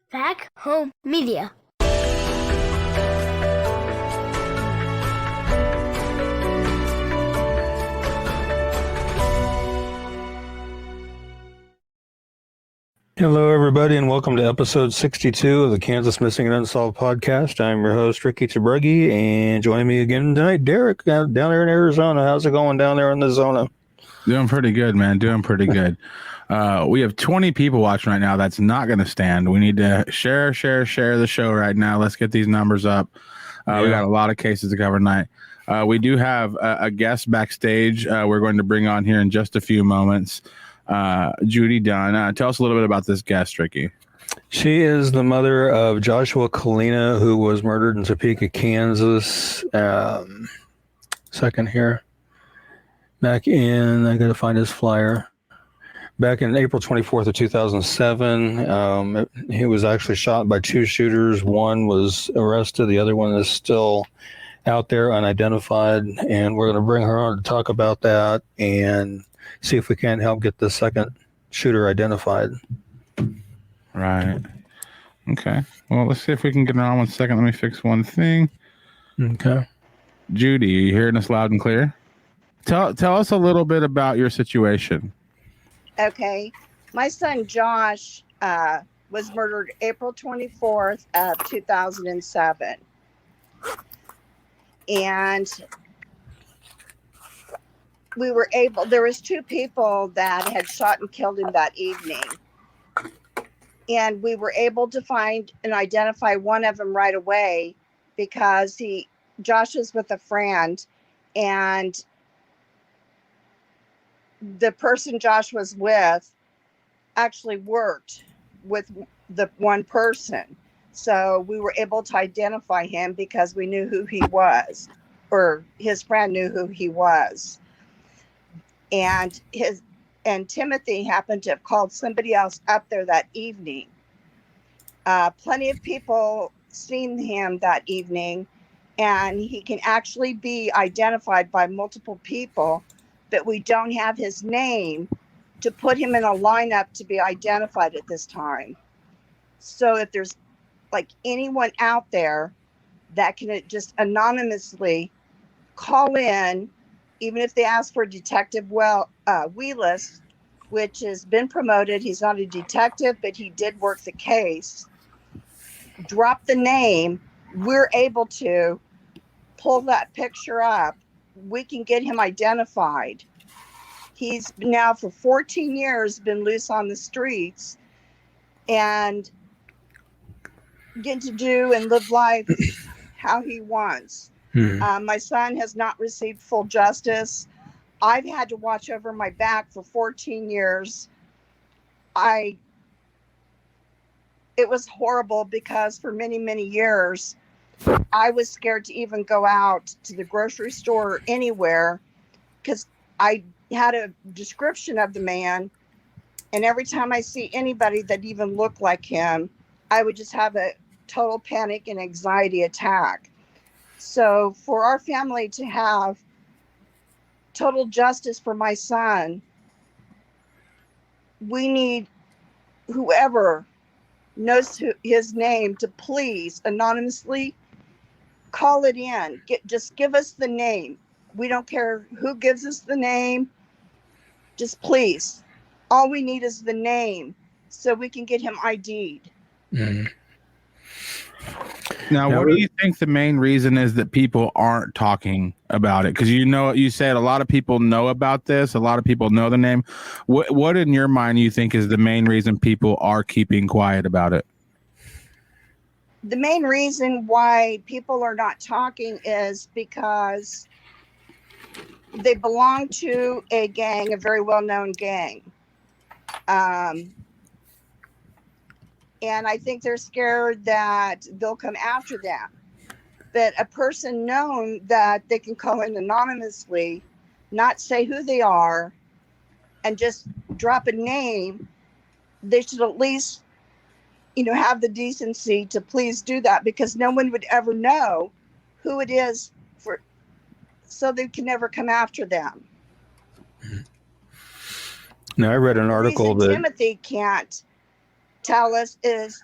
Back Home Media. Hello, everybody, and welcome to episode 62 of the Kansas Missing and Unsolved podcast. I'm your host, Ricky Tabruggi, and joining me again tonight, Derek, down there in Arizona. How's it going down there in the zona? Doing pretty good, man. Doing pretty good. We have 20 people watching right now. That's not going to stand. We need to share the show right now. Let's get these numbers up. We got a lot of cases to cover tonight. We do have a guest backstage we're going to bring on here in just a few moments. Judy Dunn. Tell us a little bit about this guest, Ricky. She is the mother of Joshua Kalina, who was murdered in Topeka, Kansas. Second here. Back in, I got to find his flyer. Back in April 24th of 2007, he was actually shot by two shooters. One was arrested. The other one is still out there unidentified. And we're going to bring her on to talk about that and see if we can't help get the second shooter identified. Right. Okay. Well, let's see if we can get her on 1 second. Let me fix one thing. Okay. Judy, are you hearing us loud and clear? Tell us a little bit about your situation. Okay. My son Josh was murdered April 24th of 2007. And there was two people that had shot and killed him that evening. And we were able to find and identify one of them right away because Josh was with a friend, and the person Josh was with actually worked with the one person. So we were able to identify him because we knew who he was, or his friend knew who he was. And Timothy happened to have called somebody else up there that evening. Plenty of people seen him that evening, and he can actually be identified by multiple people, but we don't have his name to put him in a lineup to be identified at this time. So if there's like anyone out there that can just anonymously call in, even if they ask for Detective Wheelis, which has been promoted. He's not a detective, but he did work the case. Drop the name. We're able to pull that picture up. We can get him identified. He's now for 14 years been loose on the streets and getting to do and live life how he wants. My son has not received full justice. I've had to watch over my back for 14 years. It was horrible because for many, many years, I was scared to even go out to the grocery store or anywhere because I had a description of the man. And every time I see anybody that even looked like him, I would just have a total panic and anxiety attack. So for our family to have total justice for my son, we need whoever knows his name to please anonymously call it in. Just give us the name. We don't care who gives us the name. Just please. All we need is the name so we can get him ID'd. Mm-hmm. Now, what do you think the main reason is that people aren't talking about it? Because you said a lot of people know about this. A lot of people know the name. What in your mind you think is the main reason people are keeping quiet about it? The main reason why people are not talking is because they belong to a gang, a very well-known gang. And I think they're scared that they'll come after them. But a person known that they can call in anonymously, not say who they are, and just drop a name, they should at least, have the decency to please do that, because no one would ever know who it is so they can never come after them. Now, I read an article that Timothy can't tell us is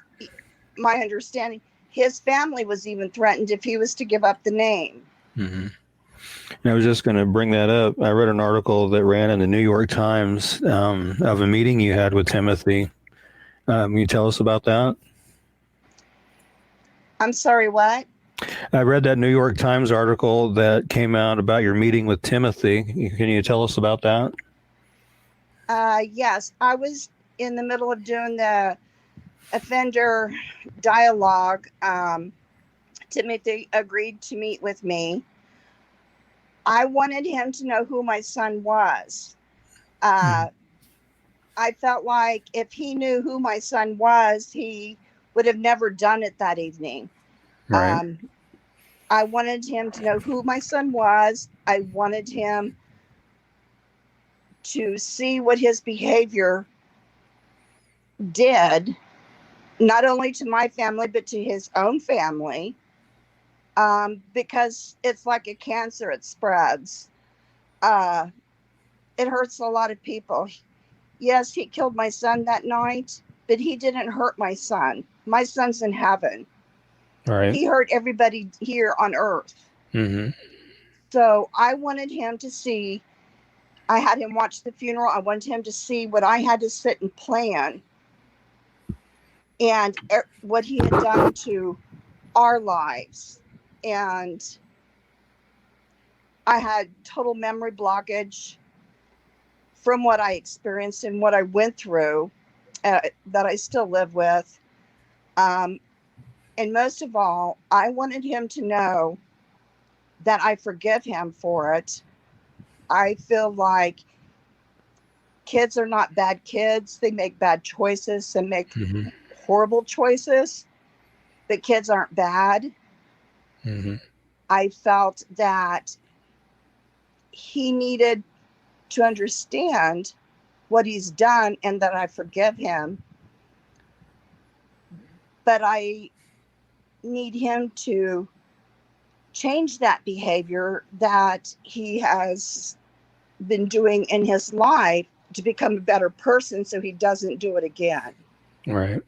my understanding, his family was even threatened if he was to give up the name. Mm-hmm. And I was just going to bring that up. I read an article that ran in the New York Times of a meeting you had with Timothy. Can you tell us about that? I'm sorry, what? I read that New York Times article that came out about your meeting with Timothy. Can you tell us about that? Yes, I was in the middle of doing the offender dialogue. Timothy agreed to meet with me. I wanted him to know who my son was. I felt like if he knew who my son was, he would have never done it that evening. Right. I wanted him to know who my son was. I wanted him to see what his behavior did, not only to my family, but to his own family, because it's like a cancer, it spreads. It hurts a lot of people. Yes, he killed my son that night, but he didn't hurt my son. My son's in heaven. Right. He hurt everybody here on earth. Mm-hmm. So I wanted him to see, I had him watch the funeral. I wanted him to see what I had to sit and plan and what he had done to our lives. And I had total memory blockage from what I experienced and what I went through that I still live with. And most of all, I wanted him to know that I forgive him for it. I feel like kids are not bad kids. They make bad choices and make horrible choices, but kids aren't bad. Mm-hmm. I felt that he needed to understand what he's done and that I forgive him. But I need him to change that behavior that he has been doing in his life to become a better person so he doesn't do it again. Right.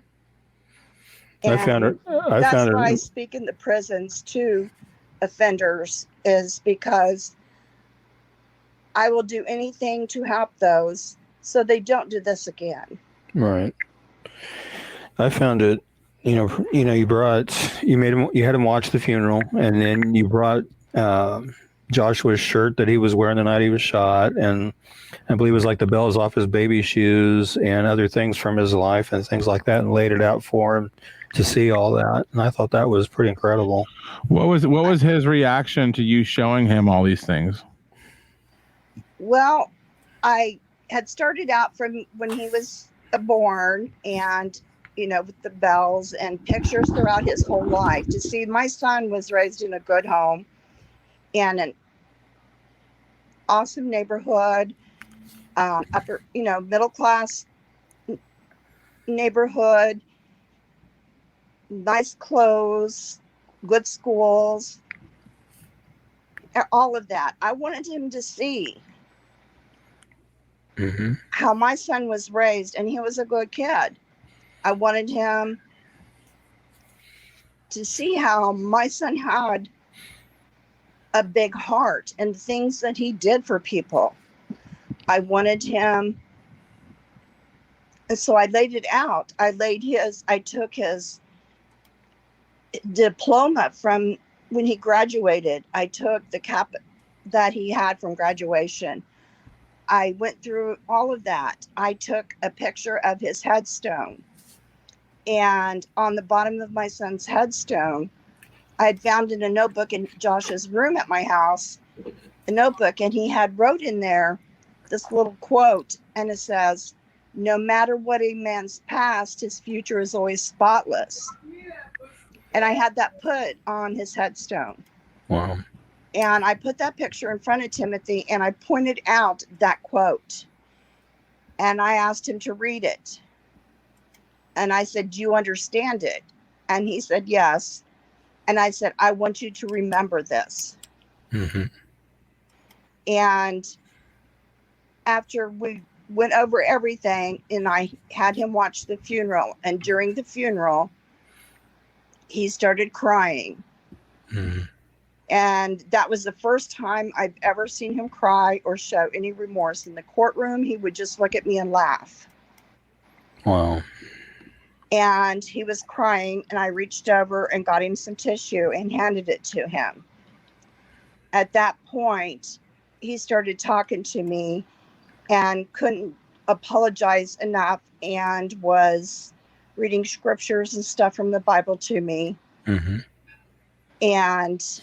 And I found it. That's why I speak in the prisons to offenders, is because I will do anything to help those so they don't do this again. Right. I found it. You had him watch the funeral, and then you brought Joshua's shirt that he was wearing the night he was shot, and I believe it was like the bells off his baby shoes and other things from his life and things like that, and laid it out for him to see all that. And I thought that was pretty incredible. What was his reaction to you showing him all these things? Well, I had started out from when he was born, and with the bells and pictures throughout his whole life, to see my son was raised in a good home in an awesome neighborhood, upper, middle class neighborhood, nice clothes, good schools, all of that. I wanted him to see how my son was raised, and he was a good kid. I wanted him to see how my son had a big heart and things that he did for people. I wanted him, and so I laid it out. I took his diploma from when he graduated. I took the cap that he had from graduation. I went through all of that. I took a picture of his headstone. And on the bottom of my son's headstone, I had found in a notebook in Josh's room at my house, a notebook, and he had wrote in there this little quote, and it says, "No matter what a man's past, his future is always spotless." And I had that put on his headstone. Wow. And I put that picture in front of Timothy, and I pointed out that quote. And I asked him to read it. And I said, "Do you understand it?" And he said, "Yes." And I said, "I want you to remember this." And after we went over everything, and I had him watch the funeral, and during the funeral, he started crying. Mhm. And that was the first time I've ever seen him cry or show any remorse. In the courtroom, he would just look at me and laugh. Wow. And he was crying, and I reached over and got him some tissue and handed it to him. At that point, he started talking to me and couldn't apologize enough and was reading scriptures and stuff from the Bible to me. Mm-hmm. And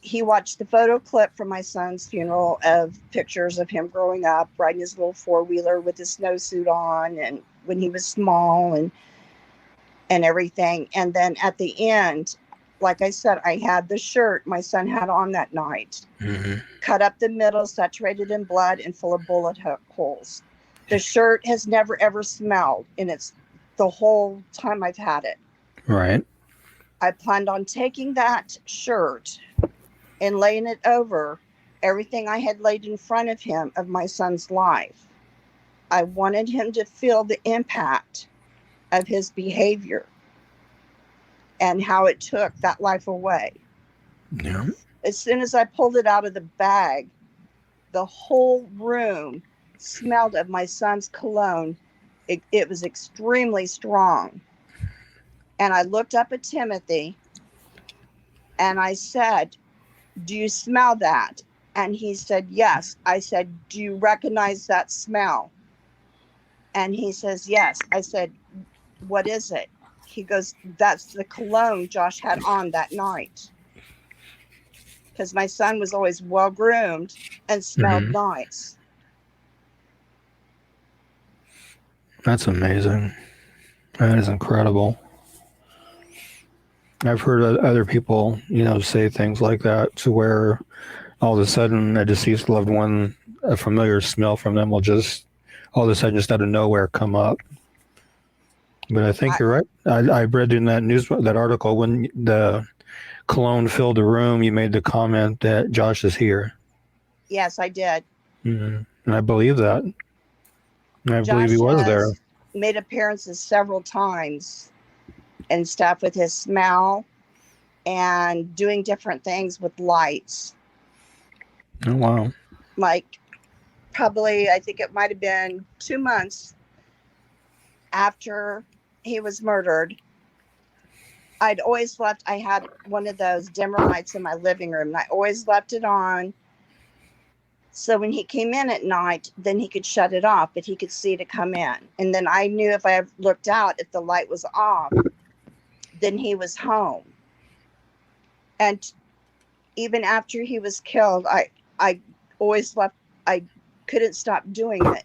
he watched the photo clip from my son's funeral of pictures of him growing up, riding his little four-wheeler with his snowsuit on, and when he was small and everything. And then at the end, like I said, I had the shirt my son had on that night, Mm-hmm. cut up the middle, saturated in blood and full of bullet holes. The shirt has never, ever smelled, and it's the whole time I've had it. Right. I planned on taking that shirt and laying it over everything I had laid in front of him of my son's life. I wanted him to feel the impact of his behavior and how it took that life away. Yeah. As soon as I pulled it out of the bag, the whole room smelled of my son's cologne. It was extremely strong. And I looked up at Timothy and I said, "Do you smell that?" And he said, "Yes." I said, "Do you recognize that smell?" And he says, "Yes." I said, "What is it?" He goes, "That's the cologne Josh had on that night." Because my son was always well groomed and smelled nice. That's amazing. That is incredible. I've heard other people, say things like that, to where all of a sudden a deceased loved one, a familiar smell from them will just all of a sudden just out of nowhere come up. But I think you're right. I read in that article when the cologne filled the room, you made the comment that Josh is here. Yes, I did. Mm-hmm. And I believe that. I believe he Josh was there. has made appearances several times and stuff with his smell and doing different things with lights. Oh, wow. Like probably, I think it might have been 2 months after he was murdered. I had one of those dimmer lights in my living room, and I always left it on. So when he came in at night, then he could shut it off, but he could see to come in. And then I knew if I looked out, if the light was off, then he was home. And even after he was killed, I always left. I couldn't stop doing it.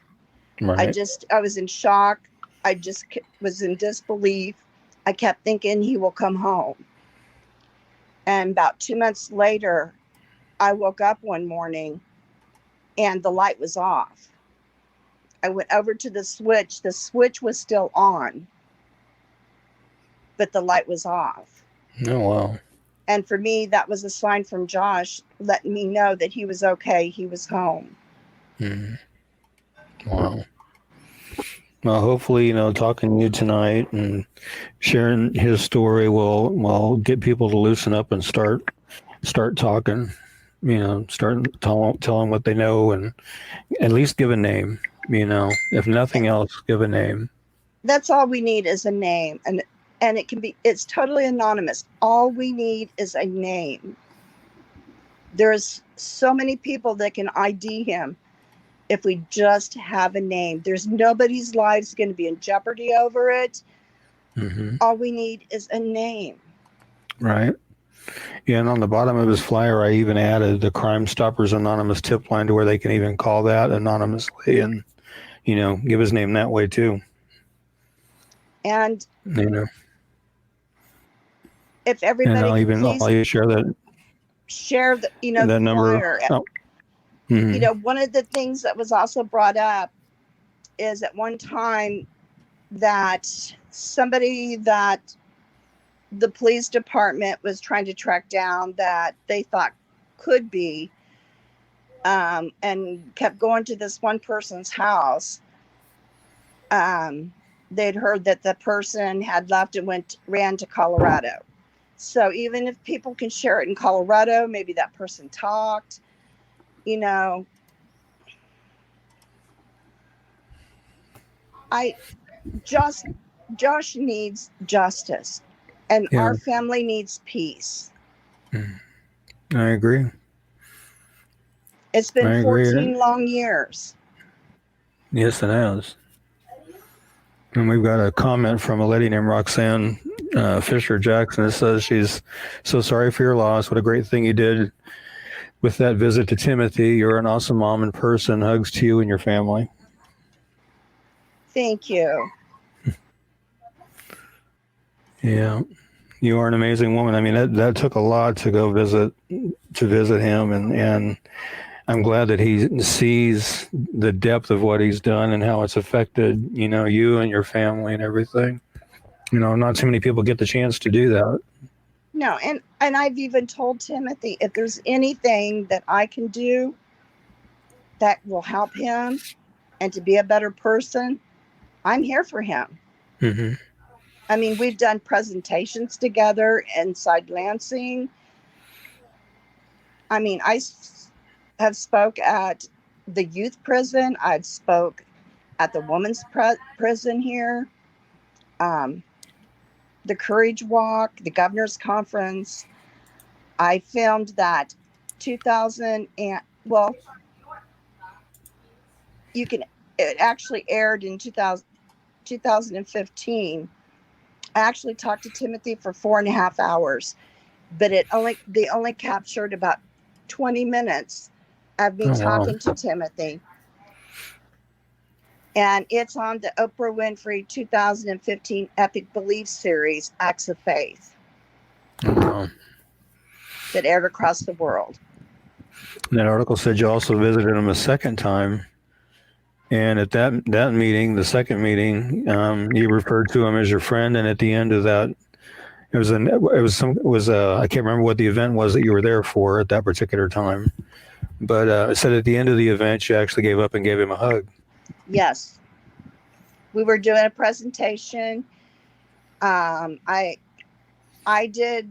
Right. I was in shock. I just was in disbelief. I kept thinking he will come home. And about 2 months later, I woke up one morning and the light was off. I went over to the switch. The switch was still on, but the light was off. Oh, wow. And for me, that was a sign from Josh letting me know that he was okay. He was home. Mm-hmm. Wow. Well, hopefully, talking to you tonight and sharing his story will get people to loosen up and start talking. Start telling what they know, and at least give a name. If nothing else, give a name. That's all we need is a name, and it's totally anonymous. All we need is a name. There's so many people that can ID him. If we just have a name, there's nobody's lives going to be in jeopardy over it. Mm-hmm. All we need is a name. Right. Yeah, and on the bottom of his flyer, I even added the Crime Stoppers Anonymous tip line to where they can even call that anonymously and, give his name that way too. And, if everybody and I'll even share that. Share the, the the number. flyer. Oh. Mm-hmm. One of the things that was also brought up is at one time that somebody that the police department was trying to track down that they thought could be, and kept going to this one person's house. they'd heard that the person had left and ran to Colorado. So even if people can share it in Colorado, maybe that person talked, you know. Josh needs justice, and Yeah. our family needs peace. I agree. It's been I agree. 14 long years. Yes, it has. And we've got a comment from a lady named Roxanne Fisher Jackson. It says she's so sorry for your loss. What a great thing you did with that visit to Timothy. You're an awesome mom in person. Hugs to you and your family. Thank you. Yeah, you are an amazing woman. I mean, that took a lot to go visit him, and I'm glad that he sees the depth of what he's done and how it's affected, you and your family and everything. Not too many people get the chance to do that. No, and I've even told Timothy, if there's anything that I can do that will help him and to be a better person, I'm here for him. Mm-hmm. I mean, we've done presentations together inside Lansing. I mean, I have spoke at the youth prison. I've spoke at the women's prison here, the Courage Walk, the Governor's Conference. I filmed that 2000 and, well, it actually aired in 2015. I actually talked to Timothy for 4.5 hours, but they only captured about 20 minutes of me talking to Timothy. And it's on the Oprah Winfrey 2015 Epic Belief series, Acts of Faith, that aired across the world. And that article said you also visited him a second time. And at that meeting, the second meeting, you referred to him as your friend. And at the end of that, I can't remember what the event was that you were there for at that particular time. But it said at the end of the event, you actually gave up and gave him a hug. Yes. We were doing a presentation. I did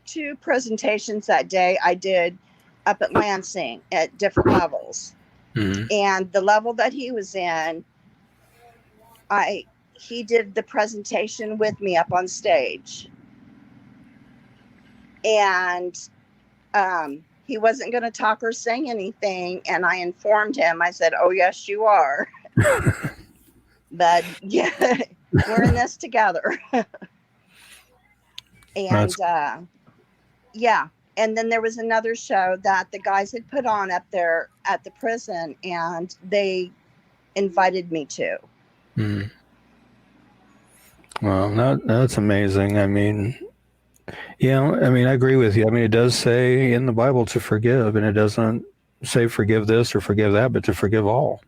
2 presentations that day. I did up at Lansing at different levels. Mm-hmm. And the level that he was in, he did the presentation with me up on stage. And he wasn't going to talk or say anything. And I informed him. I said, "Oh, yes, you are." But yeah, we're in this together. And yeah. And then there was another show that the guys had put on up there at the prison, and they invited me to. Mm. Well, that's amazing. I mean, I agree with you. I mean, it does say in the Bible to forgive, and it doesn't say forgive this or forgive that, but to forgive all.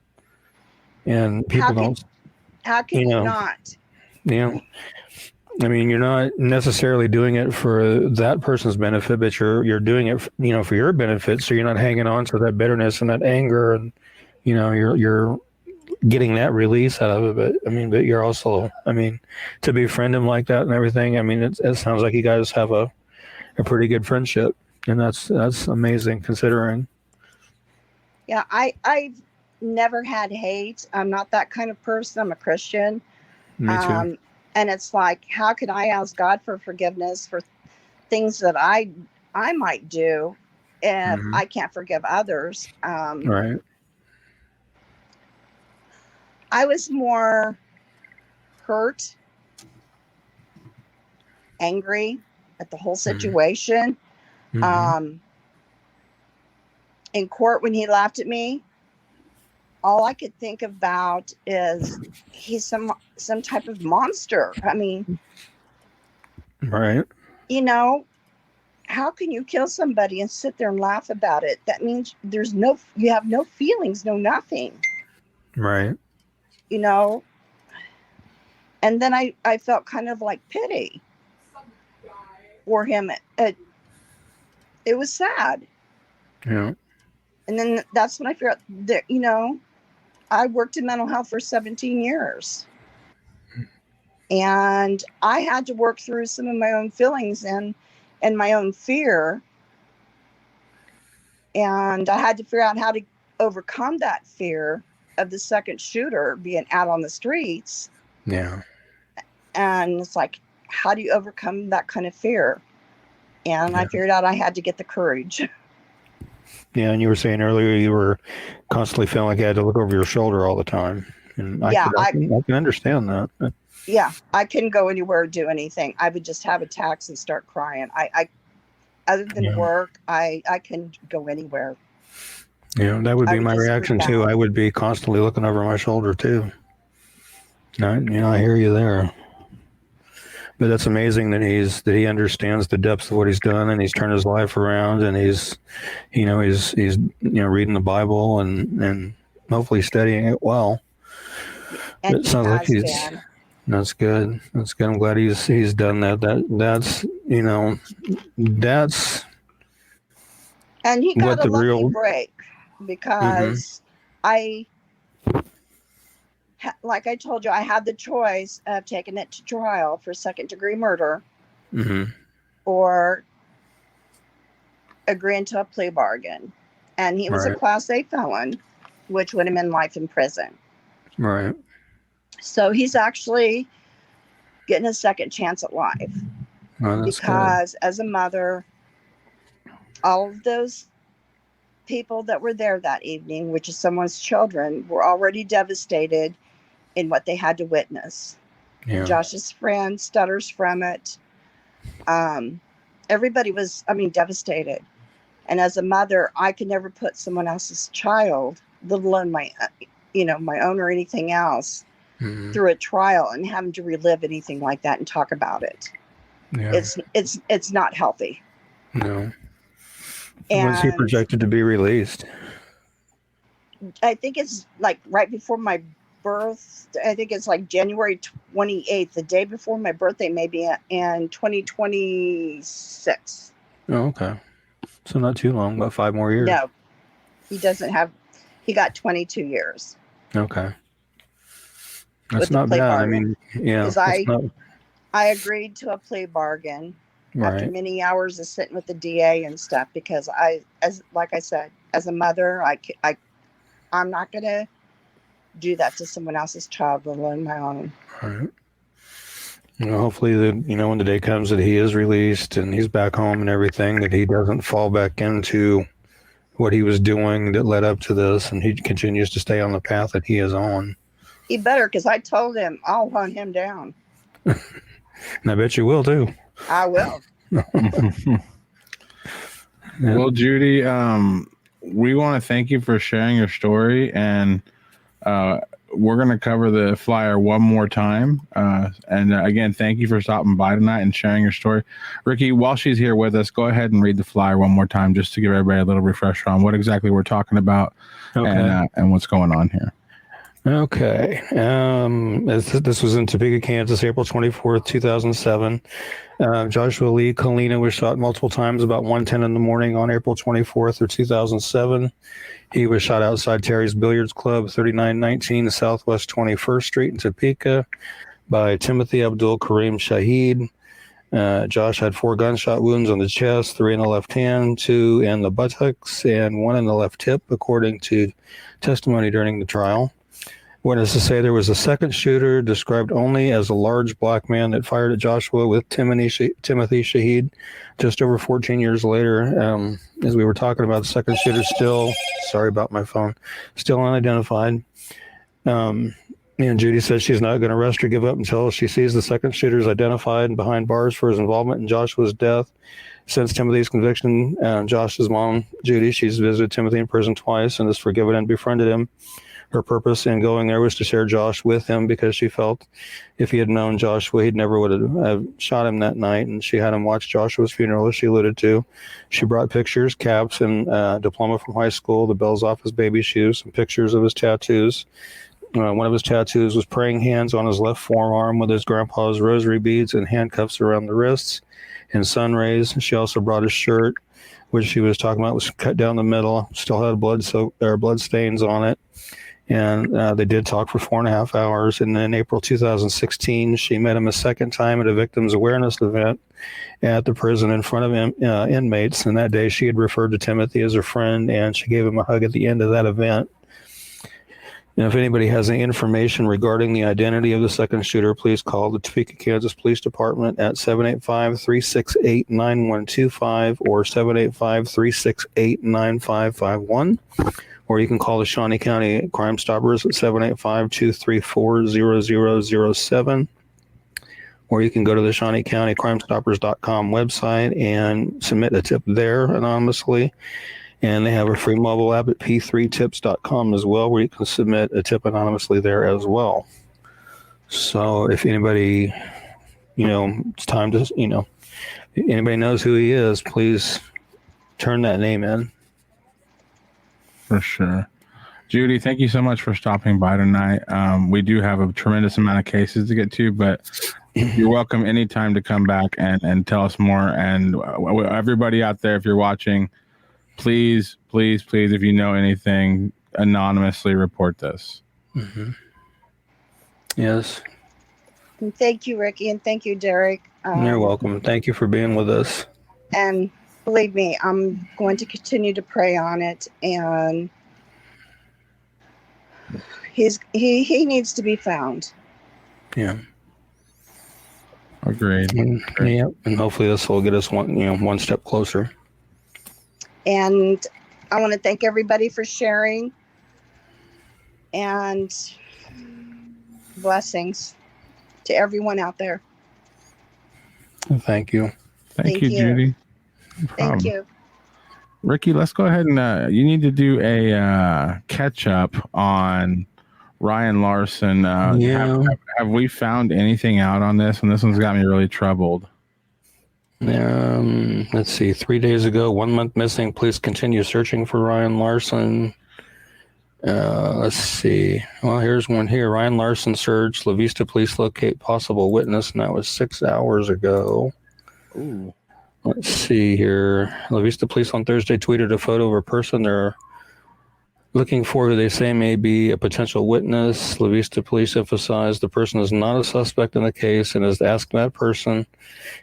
And people how can you not? Yeah. I mean, you're not necessarily doing it for that person's benefit, but you're doing it, for your benefit. So you're not hanging on to that bitterness and that anger, and you're getting that release out of it. But I mean, but you're also, to befriend him like that and everything. I mean, it sounds like you guys have a pretty good friendship, and that's amazing considering. Yeah, I've never had hate. I'm not that kind of person. I'm a Christian. Me too. And it's like, how can I ask God for forgiveness for things that I might do if I can't forgive others? Right. I was more hurt, angry at the whole situation. In court, when he laughed at me, all I could think about is he's some type of monster. I mean, right. How can you kill somebody and sit there and laugh about it? That means you have no feelings, no nothing. Right. And then I felt kind of like pity for him. It was sad. Yeah. And then that's when I figured out that, I worked in mental health for 17 years. And I had to work through some of my own feelings and my own fear. And I had to figure out how to overcome that fear of the second shooter being out on the streets. Yeah. And it's like, how do you overcome that kind of fear? And I figured out I had to get the courage. Yeah, and you were saying earlier you were constantly feeling like you had to look over your shoulder all the time. And I can understand that. Yeah, I couldn't go anywhere or do anything. I would just have attacks and start crying. I other than work, I couldn't go anywhere. Yeah, that would be my reaction too. I would be constantly looking over my shoulder too. I hear you there. But that's amazing that he understands the depths of what he's done, and he's turned his life around, and he's reading the Bible and hopefully studying it well. And it sounds like that's good. That's good. I'm glad he's done that. That's and he got a lucky break because like I told you, I had the choice of taking it to trial for second-degree murder or agreeing to a plea bargain. And he was a Class A felon, which would have been life in prison. Right. So he's actually getting a second chance at life. Oh, because as a mother, all of those people that were there that evening, which is someone's children, were already devastated in what they had to witness. Yeah. Josh's friend stutters from it. Everybody was, devastated. And as a mother, I could never put someone else's child, let alone my own or anything else, through a trial and having to relive anything like that and talk about it. Yeah. It's not healthy. No. And when's he projected to be released? I think it's like right before my birth. I think it's like January 28th, the day before my birthday, maybe in 2026. Oh, okay. So not too long, about 5 more years. No, he got 22 years. Okay. That's not bad. Bargain. I agreed to a plea bargain after many hours of sitting with the DA and stuff, because like I said, as a mother, I'm not going to do that to someone else's child, let alone my own. All right. Hopefully when the day comes that he is released and he's back home and everything, that he doesn't fall back into what he was doing that led up to this, and he continues to stay on the path that he is on. He better, because I told him I'll hunt him down. And I bet you will too. I will. Well, Judy, we want to thank you for sharing your story, and we're going to cover the flyer one more time. And again, thank you for stopping by tonight and sharing your story. Ricky, while she's here with us, go ahead and read the flyer one more time just to give everybody a little refresher on what exactly we're talking about and what's going on here. Okay. This was in Topeka, Kansas, April 24th, 2007. Joshua Lee Kalina was shot multiple times about 1:10 in the morning on April 24th of 2007. He was shot outside Terry's Billiards Club, 3919 Southwest 21st Street in Topeka by Timothy Abdul Karim Shahid. Josh had 4 gunshot wounds on the chest, 3 in the left hand, 2 in the buttocks, and 1 in the left hip, according to testimony during the trial. Witnesses say there was a second shooter, described only as a large black man, that fired at Joshua with Timothy Shahid just over 14 years later. As we were talking about, the second shooter still unidentified. And Judy says she's not going to rest or give up until she sees the second shooter is identified and behind bars for his involvement in Joshua's death. Since Timothy's conviction, Josh's mom, Judy, she's visited Timothy in prison twice and has forgiven and befriended him. Her purpose in going there was to share Josh with him, because she felt if he had known Joshua, he'd never would have shot him that night. And she had him watch Joshua's funeral, as she alluded to. She brought pictures, caps, and diploma from high school, the bells off his baby shoes, some pictures of his tattoos. One of his tattoos was praying hands on his left forearm with his grandpa's rosary beads and handcuffs around the wrists and sun rays. She also brought his shirt, which she was talking about was cut down the middle, still had blood stains on it. And they did talk for 4.5 hours. And then in April 2016, she met him a second time at a victims awareness event at the prison in front of inmates. And that day she had referred to Timothy as her friend, and she gave him a hug at the end of that event. And if anybody has any information regarding the identity of the second shooter, please call the Topeka, Kansas Police Department at 785-368-9125 or 785-368-9551. Or you can call the Shawnee County Crime Stoppers at 785-234-0007. Or you can go to the Shawnee County CrimeStoppers.com website and submit a tip there anonymously. And they have a free mobile app at p3tips.com as well, where you can submit a tip anonymously there as well. So if anybody, it's time to, if anybody knows who he is, please turn that name in. For sure. Judy, thank you so much for stopping by tonight. We do have a tremendous amount of cases to get to, but you're welcome anytime to come back and tell us more. And everybody out there, if you're watching, please, if you know anything, anonymously report this. Mm-hmm. Yes. And thank you, Ricky, and thank you, Derek. You're welcome. Thank you for being with us. And believe me, I'm going to continue to pray on it, and he needs to be found. Yeah. Agreed. Yeah, and hopefully this will get us one step closer. And I want to thank everybody for sharing, and blessings to everyone out there. Thank you. Thank you, Judy. No problem. Thank you. Ricky, let's go ahead and you need to do a catch up on Ryan Larson. Have we found anything out on this? And this one's got me really troubled. Let's see. 3 days ago, 1 month missing. Police continue searching for Ryan Larson. Let's see. Well, here's one here. Ryan Larson search. La Vista police locate possible witness, and that was 6 hours ago. Ooh. Let's see here. La Vista police on Thursday tweeted a photo of a person they're looking for who they say may be a potential witness. La Vista police emphasized the person is not a suspect in the case and has asked that person,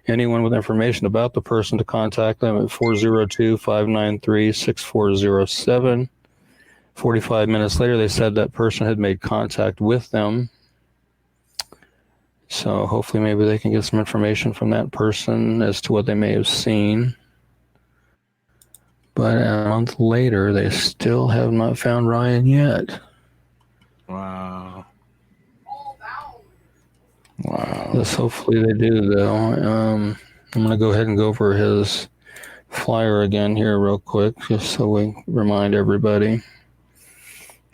anyone with information about the person, to contact them at 402-593-6407. 45 minutes later, they said that person had made contact with them. So hopefully maybe they can get some information from that person as to what they may have seen. But a month later, they still have not found Ryan yet. Wow. Yes, hopefully they do, though. I'm going to go ahead and go over his flyer again here real quick, just so we remind everybody.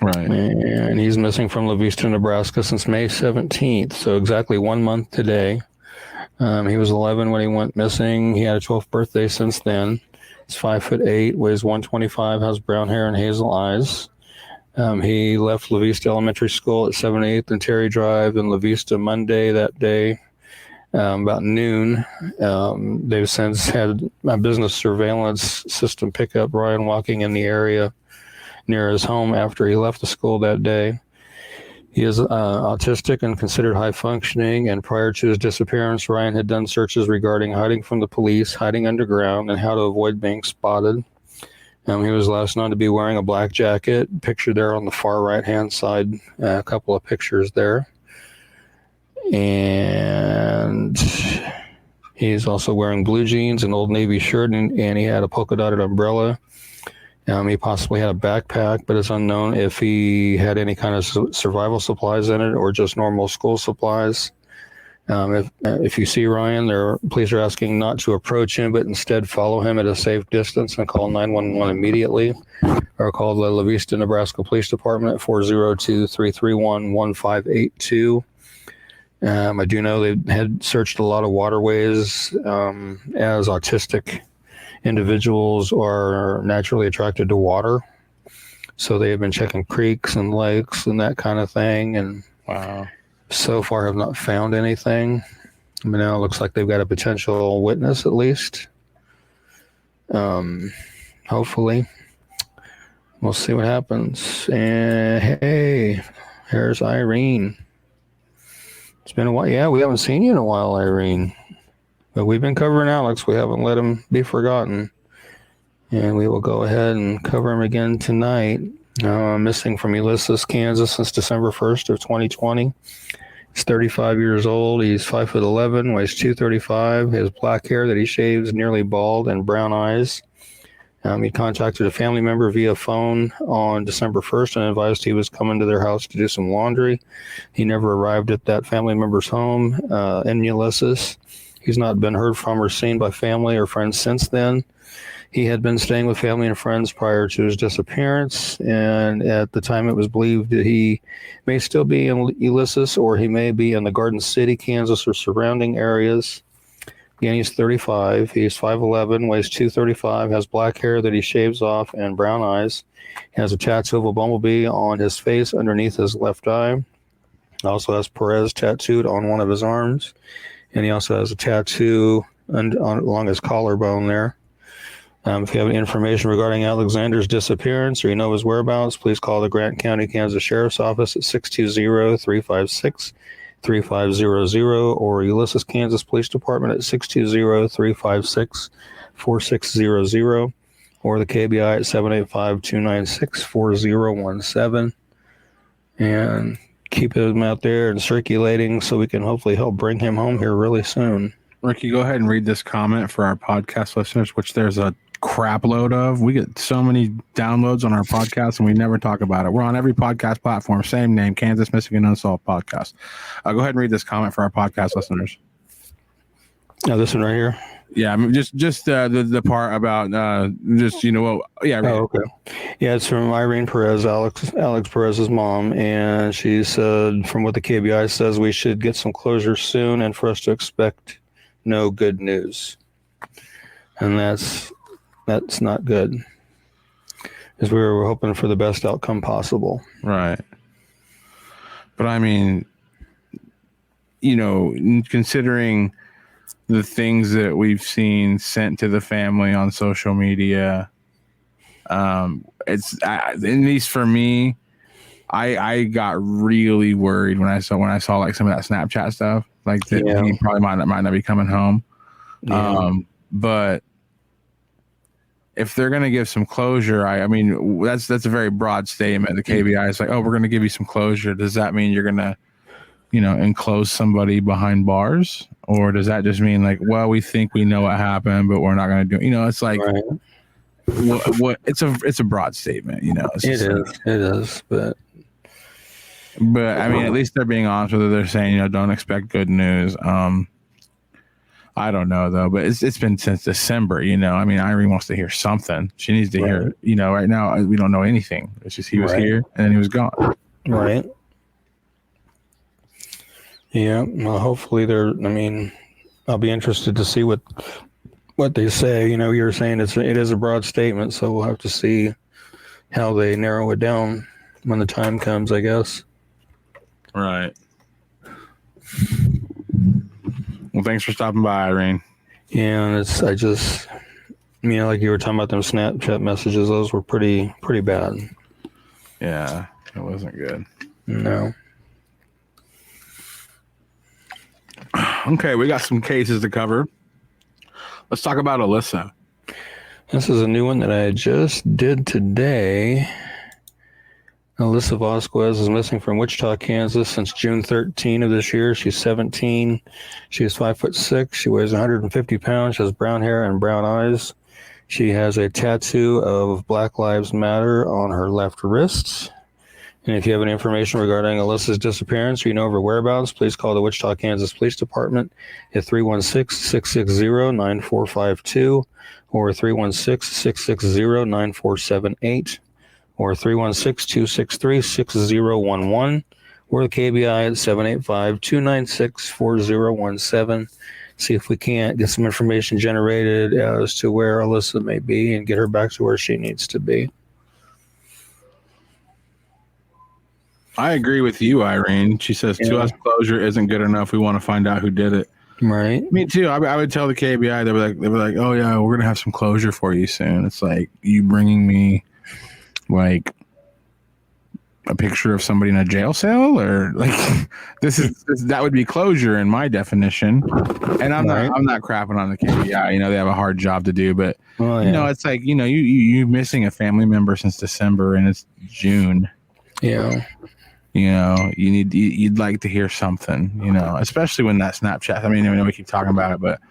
Right. And he's missing from La Vista, Nebraska since May 17th, so exactly 1 month today. He was 11 when he went missing. He had a 12th birthday since then. He's 5'8", weighs 125, has brown hair and hazel eyes. He left La Vista Elementary School at 78th and Terry Drive in La Vista Monday that day, about noon. They've since had a business surveillance system pick up Ryan walking in the area near his home after he left the school that day. He is autistic and considered high functioning, and prior to his disappearance, Ryan had done searches regarding hiding from the police, hiding underground, and how to avoid being spotted. He was last known to be wearing a black jacket, pictured there on the far right-hand side, a couple of pictures there. And he's also wearing blue jeans, an Old Navy shirt, and he had a polka-dotted umbrella. He possibly had a backpack, but it's unknown if he had any kind of survival supplies in it or just normal school supplies. If you see Ryan, police are asking not to approach him, but instead follow him at a safe distance and call 911 immediately, or call the La Vista, Nebraska Police Department at 402-331-1582. I do know they had searched a lot of waterways, as autistic individuals are naturally attracted to water. So they have been checking creeks and lakes and that kind of thing. And wow, so far have not found anything. But now it looks like they've got a potential witness at least. Hopefully. we'll see what happens. And hey, here's Irene. It's been a while. Yeah, we haven't seen you in a while, Irene. But we've been covering Alex. We haven't let him be forgotten. And we will go ahead and cover him again tonight. Missing from Ulysses, Kansas since December 1st of 2020. He's 35 years old. He's 5'11", weighs 235. He has black hair that he shaves nearly bald and brown eyes. He contacted a family member via phone on December 1st and advised he was coming to their house to do some laundry. He never arrived at that family member's home in Ulysses. He's not been heard from or seen by family or friends since then. He had been staying with family and friends prior to his disappearance, and at the time it was believed that he may still be in Ulysses or he may be in the Garden City, Kansas, or surrounding areas. Again, he's 35. He's 5'11", weighs 235, has black hair that he shaves off and brown eyes. He has a tattoo of a bumblebee on his face underneath his left eye. He also has Perez tattooed on one of his arms, and he also has a tattoo along his collarbone there. If you have any information regarding Alexander's disappearance or you know his whereabouts, please call the Grant County, Kansas Sheriff's Office at 620-356-3500 or Ulysses, Kansas Police Department at 620-356-4600 or the KBI at 785-296-4017. And keep him out there and circulating so we can hopefully help bring him home here really soon. Ricky, go ahead and read this comment for our podcast listeners, which there's a crap load of. We get so many downloads on our podcast and we never talk about it. We're on every podcast platform, same name, Kansas Missing and Unsolved Podcast. Go ahead and read this comment for our podcast listeners. Now this one right here. Yeah, I mean, just the part about just yeah. Right. Oh, okay. Yeah, it's from Irene Perez, Alex Perez's mom, and she said, from what the KBI says, we should get some closure soon, and for us to expect no good news, and that's not good, because we were hoping for the best outcome possible. Right. But I mean, considering the things that we've seen sent to the family on social media, it's at least for me, I got really worried when I saw like some of that Snapchat stuff, like that he probably might not be coming home. Yeah. But if they're going to give some closure, I mean, that's a very broad statement. The KBI is like, oh, we're going to give you some closure. Does that mean you're going to, enclose somebody behind bars? Or does that just mean like, well, we think we know what happened, but we're not going to do, it's like, right. what it's a broad statement, It is, but I mean, at least they're being honest with it. They're saying, don't expect good news. I don't know though, but it's been since December, I mean, Irene wants to hear something. She needs to hear, right now we don't know anything. It's just he was here and then he was gone. Right. Yeah. Well, hopefully I'll be interested to see what they say. You're saying it is a broad statement, so we'll have to see how they narrow it down when the time comes, I guess. Right. Well, thanks for stopping by, Irene. Yeah, and like you were talking about them Snapchat messages, those were pretty bad. Yeah, it wasn't good. No. Okay, we got some cases to cover. Let's talk about Alyssa. This is a new one that I just did today. Alyssa Vasquez is missing from Wichita, Kansas since June 13 of this year. She's 17. She is 5'6". She weighs 150 pounds. She has brown hair and brown eyes. She has a tattoo of Black Lives Matter on her left wrist. And if you have any information regarding Alyssa's disappearance or you know of her whereabouts, please call the Wichita, Kansas Police Department at 316-660-9452 or 316-660-9478 or 316-263-6011 or the KBI at 785-296-4017. See if we can't get some information generated as to where Alyssa may be and get her back to where she needs to be. I agree with you, Irene. She says, to us, closure isn't good enough. We want to find out who did it. Right. Me too. I would tell the KBI, they were like, oh yeah, we're going to have some closure for you soon. It's like, you bringing me like a picture of somebody in a jail cell, or like that would be closure in my definition. And I'm not crapping on the KBI. You know, they have a hard job to do, but you know, it's like, you know, you missing a family member since December and it's June. Yeah. You know, you'd like to hear something, you know, especially when that Snapchat, I mean, we keep talking about it, but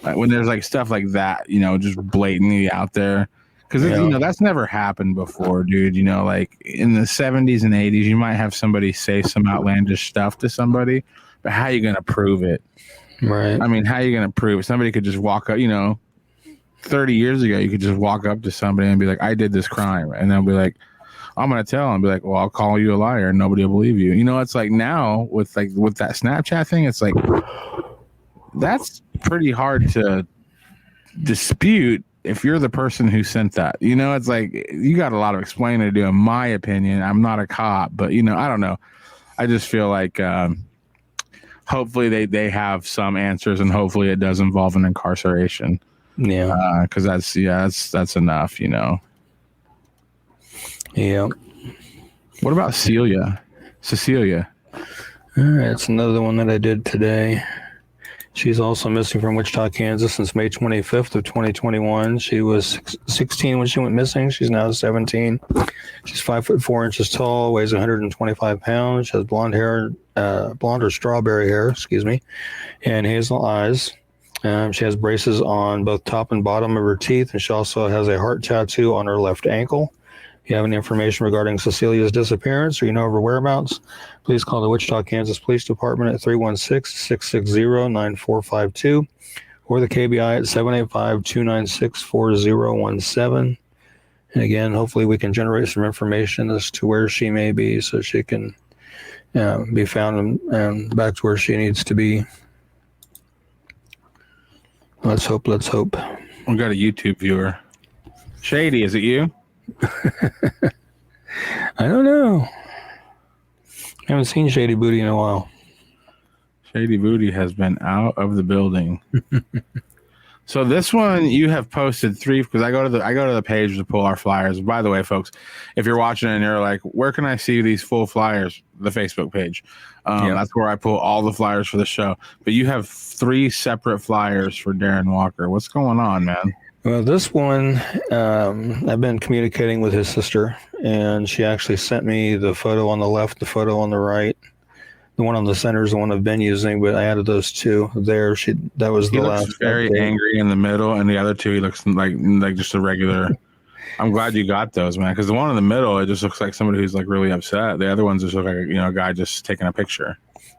like when there's like stuff like that, you know, just blatantly out there. Because, you know, that's never happened before, dude. You know, like in the 70s and 80s, you might have somebody say some outlandish stuff to somebody, but how are you going to prove it? Right. I mean, how are you going to prove it? Somebody could just walk up, you know, 30 years ago, you could just walk up to somebody and be like, I did this crime. And they'll be like, I'm going to tell them, be like, well, I'll call you a liar and nobody will believe you. You know, it's like now with that Snapchat thing, it's like, that's pretty hard to dispute if you're the person who sent that. You know, it's like you got a lot of explaining to do, in my opinion. I'm not a cop, but, you know, I don't know. I just feel like hopefully they have some answers, and hopefully it does involve an incarceration. Yeah. Because that's enough, you know. Yeah. What about Cecilia? All right, it's another one that I did today. She's also missing from Wichita, Kansas since May 25th of 2021. She was 16 when she went missing. She's now 17. She's 5'4" tall, weighs 125 pounds. She has blonde or strawberry hair, and hazel eyes. She has braces on both top and bottom of her teeth, and she also has a heart tattoo on her left ankle. If you have any information regarding Cecilia's disappearance or you know of her whereabouts, please call the Wichita, Kansas Police Department at 316-660-9452 or the KBI at 785-296-4017. And again, hopefully we can generate some information as to where she may be so she can be found and back to where she needs to be. Let's hope. We got a YouTube viewer. Shady, is it you? I don't know. I haven't seen Shady Booty in a while. Shady Booty has been out of the building. So this one you have posted 3, because I go to the page to pull our flyers. By the way, folks, if you're watching and you're like, where can I see these full flyers? The Facebook page. That's where I pull all the flyers for the show. But you have 3 separate flyers for Darren Walker. What's going on, man? Well, this one, I've been communicating with his sister, and she actually sent me the photo on the left, the photo on the right. The one on the center is the one I've been using, but I added those 2 there. That was the last. He looks very angry in the middle, and the other 2, he looks like just a regular. I'm glad you got those, man, because the one in the middle, it just looks like somebody who's like really upset. The other ones just look like a guy just taking a picture.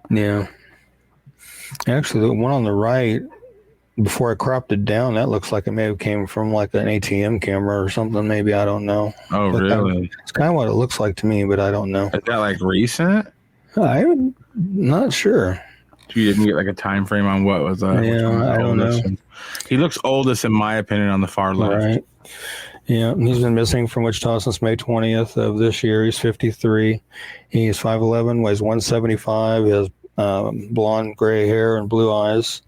Yeah. Actually, the one on the right, before I cropped it down, that looks like it may have came from like an ATM camera or something. Maybe, I don't know. Oh, but really? It's kind of what it looks like to me, but I don't know. Is that like recent? I'm not sure. You didn't get like a time frame on what was that? Yeah, I don't know. He looks oldest, in my opinion, on the far left. Right. Yeah, he's been missing from Wichita since May 20th of this year. He's 53. He's 5'11", weighs 175. He has blonde, gray hair and blue eyes.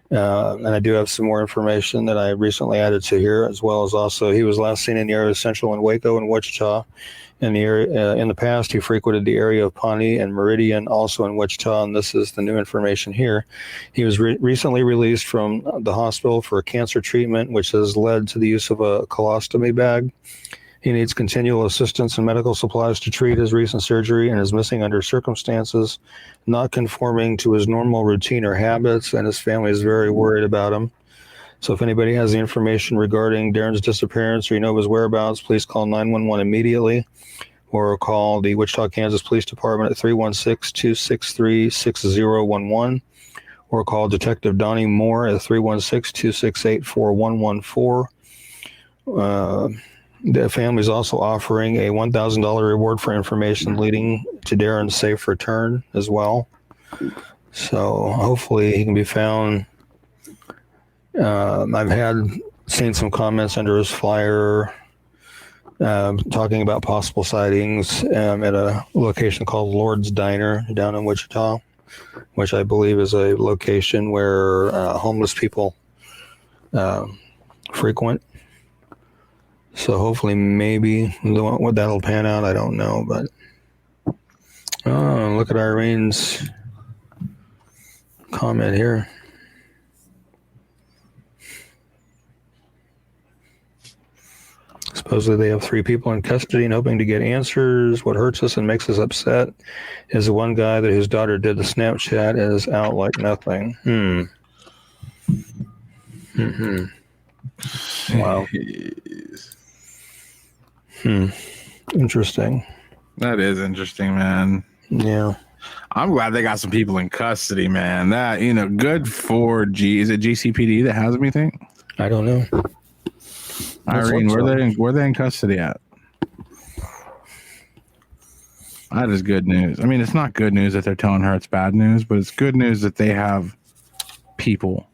And I do have some more information that I recently added to here, as well as also he was last seen in the area of Central and Waco and Wichita. In the area, in the past, he frequented the area of Pawnee and Meridian, also in Wichita, and this is the new information here. He was recently released from the hospital for cancer treatment, which has led to the use of a colostomy bag. He needs continual assistance and medical supplies to treat his recent surgery and is missing under circumstances not conforming to his normal routine or habits, and his family is very worried about him. So if anybody has the information regarding Darren's disappearance or you know of his whereabouts, please call 911 immediately or call the Wichita, Kansas Police Department at 316-263-6011 or call Detective Donnie Moore at 316-268-4114. The family is also offering a $1,000 reward for information leading to Darren's safe return as well. So hopefully he can be found. I've seen some comments under his flyer talking about possible sightings at a location called Lord's Diner down in Wichita, which I believe is a location where homeless people frequent. So hopefully, maybe what that'll pan out, I don't know. But oh, look at Irene's comment here. Supposedly they have 3 people in custody and hoping to get answers. What hurts us and makes us upset is the one guy that his daughter did the Snapchat is out like nothing. Wow. Interesting. That is interesting, man. Yeah. I'm glad they got some people in custody, man. That, good for is it GCPD that has them, you think? I don't know. Irene, where they in custody at? That is good news. I mean, it's not good news that they're telling her it's bad news, but it's good news that they have people.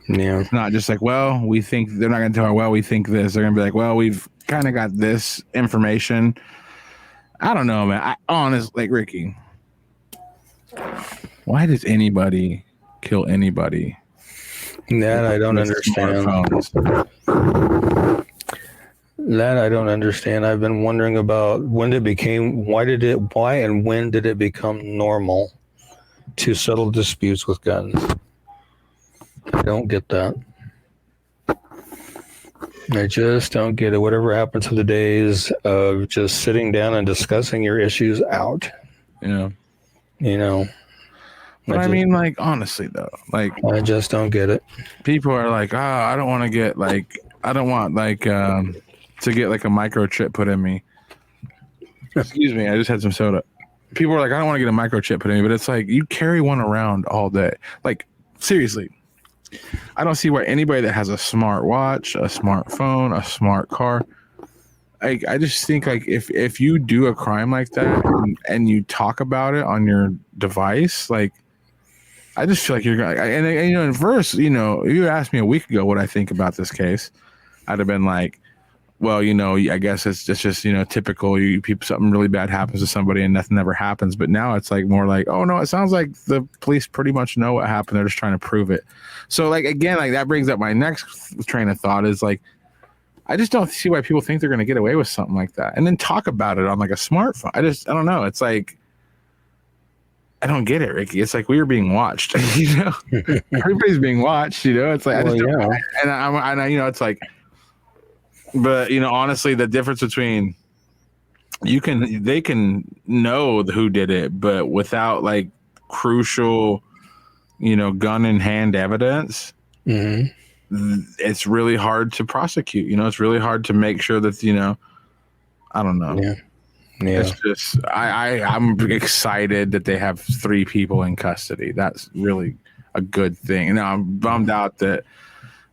Yeah. It's not just like, well, we think they're not going to tell her, well, we think this. They're going to be like, well, we've kind of got this information. I don't know, man. Honestly, like, Ricky, why does anybody kill anybody? That I don't understand. That I don't understand. I've been wondering about why and when did it become normal to settle disputes with guns? I don't get that. I just don't get it. Whatever happened to the days of just sitting down and discussing your issues out? Yeah. But I mean, like, honestly, though, like, I just don't get it. People are like, I don't want to get, like, I don't want, like, to get, like, a microchip put in me. Excuse me, I just had some soda. People are like, I don't want to get a microchip put in me, but it's like, you carry one around all day. Like, seriously, I don't see why anybody that has a smart watch, a smartphone, a smart car, like, I just think, like, if you do a crime like that and you talk about it on your device, like, I just feel like you're going to, and in verse, if you asked me a week ago what I think about this case, I'd have been like, well, I guess it's just, typical. Something really bad happens to somebody and nothing ever happens. But now it's like more like, oh no, it sounds like the police pretty much know what happened. They're just trying to prove it. So, like, again, like, that brings up my next train of thought is, like, I just don't see why people think they're going to get away with something like that and then talk about it on, like, a smartphone. I don't know. It's like, I don't get it, Ricky. It's like we are being watched. Everybody's being watched. It's like, I just don't. And it's like, but honestly, the difference between they can know who did it, but without, like, crucial, gun in hand evidence, it's really hard to prosecute. It's really hard to make sure that I don't know. Yeah. It's just I'm excited that they have 3 people in custody. That's really a good thing. And I'm bummed out that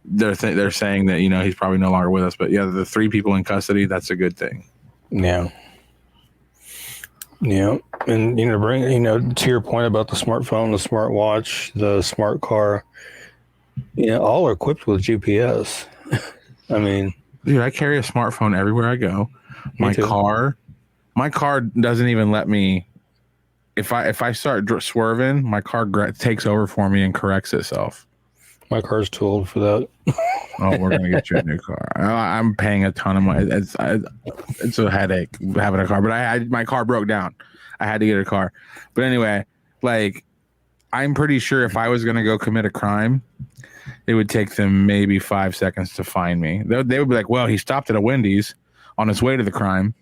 they're saying that he's probably no longer with us. But yeah, the 3 people in custody, that's a good thing. Yeah. Yeah, and to your point about the smartphone, the smartwatch, the smart car, all are equipped with GPS. I mean, dude, I carry a smartphone everywhere I go. My car doesn't even let me. If I start swerving, my car takes over for me and corrects itself. My car's too old for that. Oh, we're gonna get you a new car. I'm paying a ton of money. It's a headache having a car. But my car broke down. I had to get a car. But anyway, like, I'm pretty sure if I was gonna go commit a crime, it would take them maybe 5 seconds to find me. They would be like, well, he stopped at a Wendy's on his way to the crime.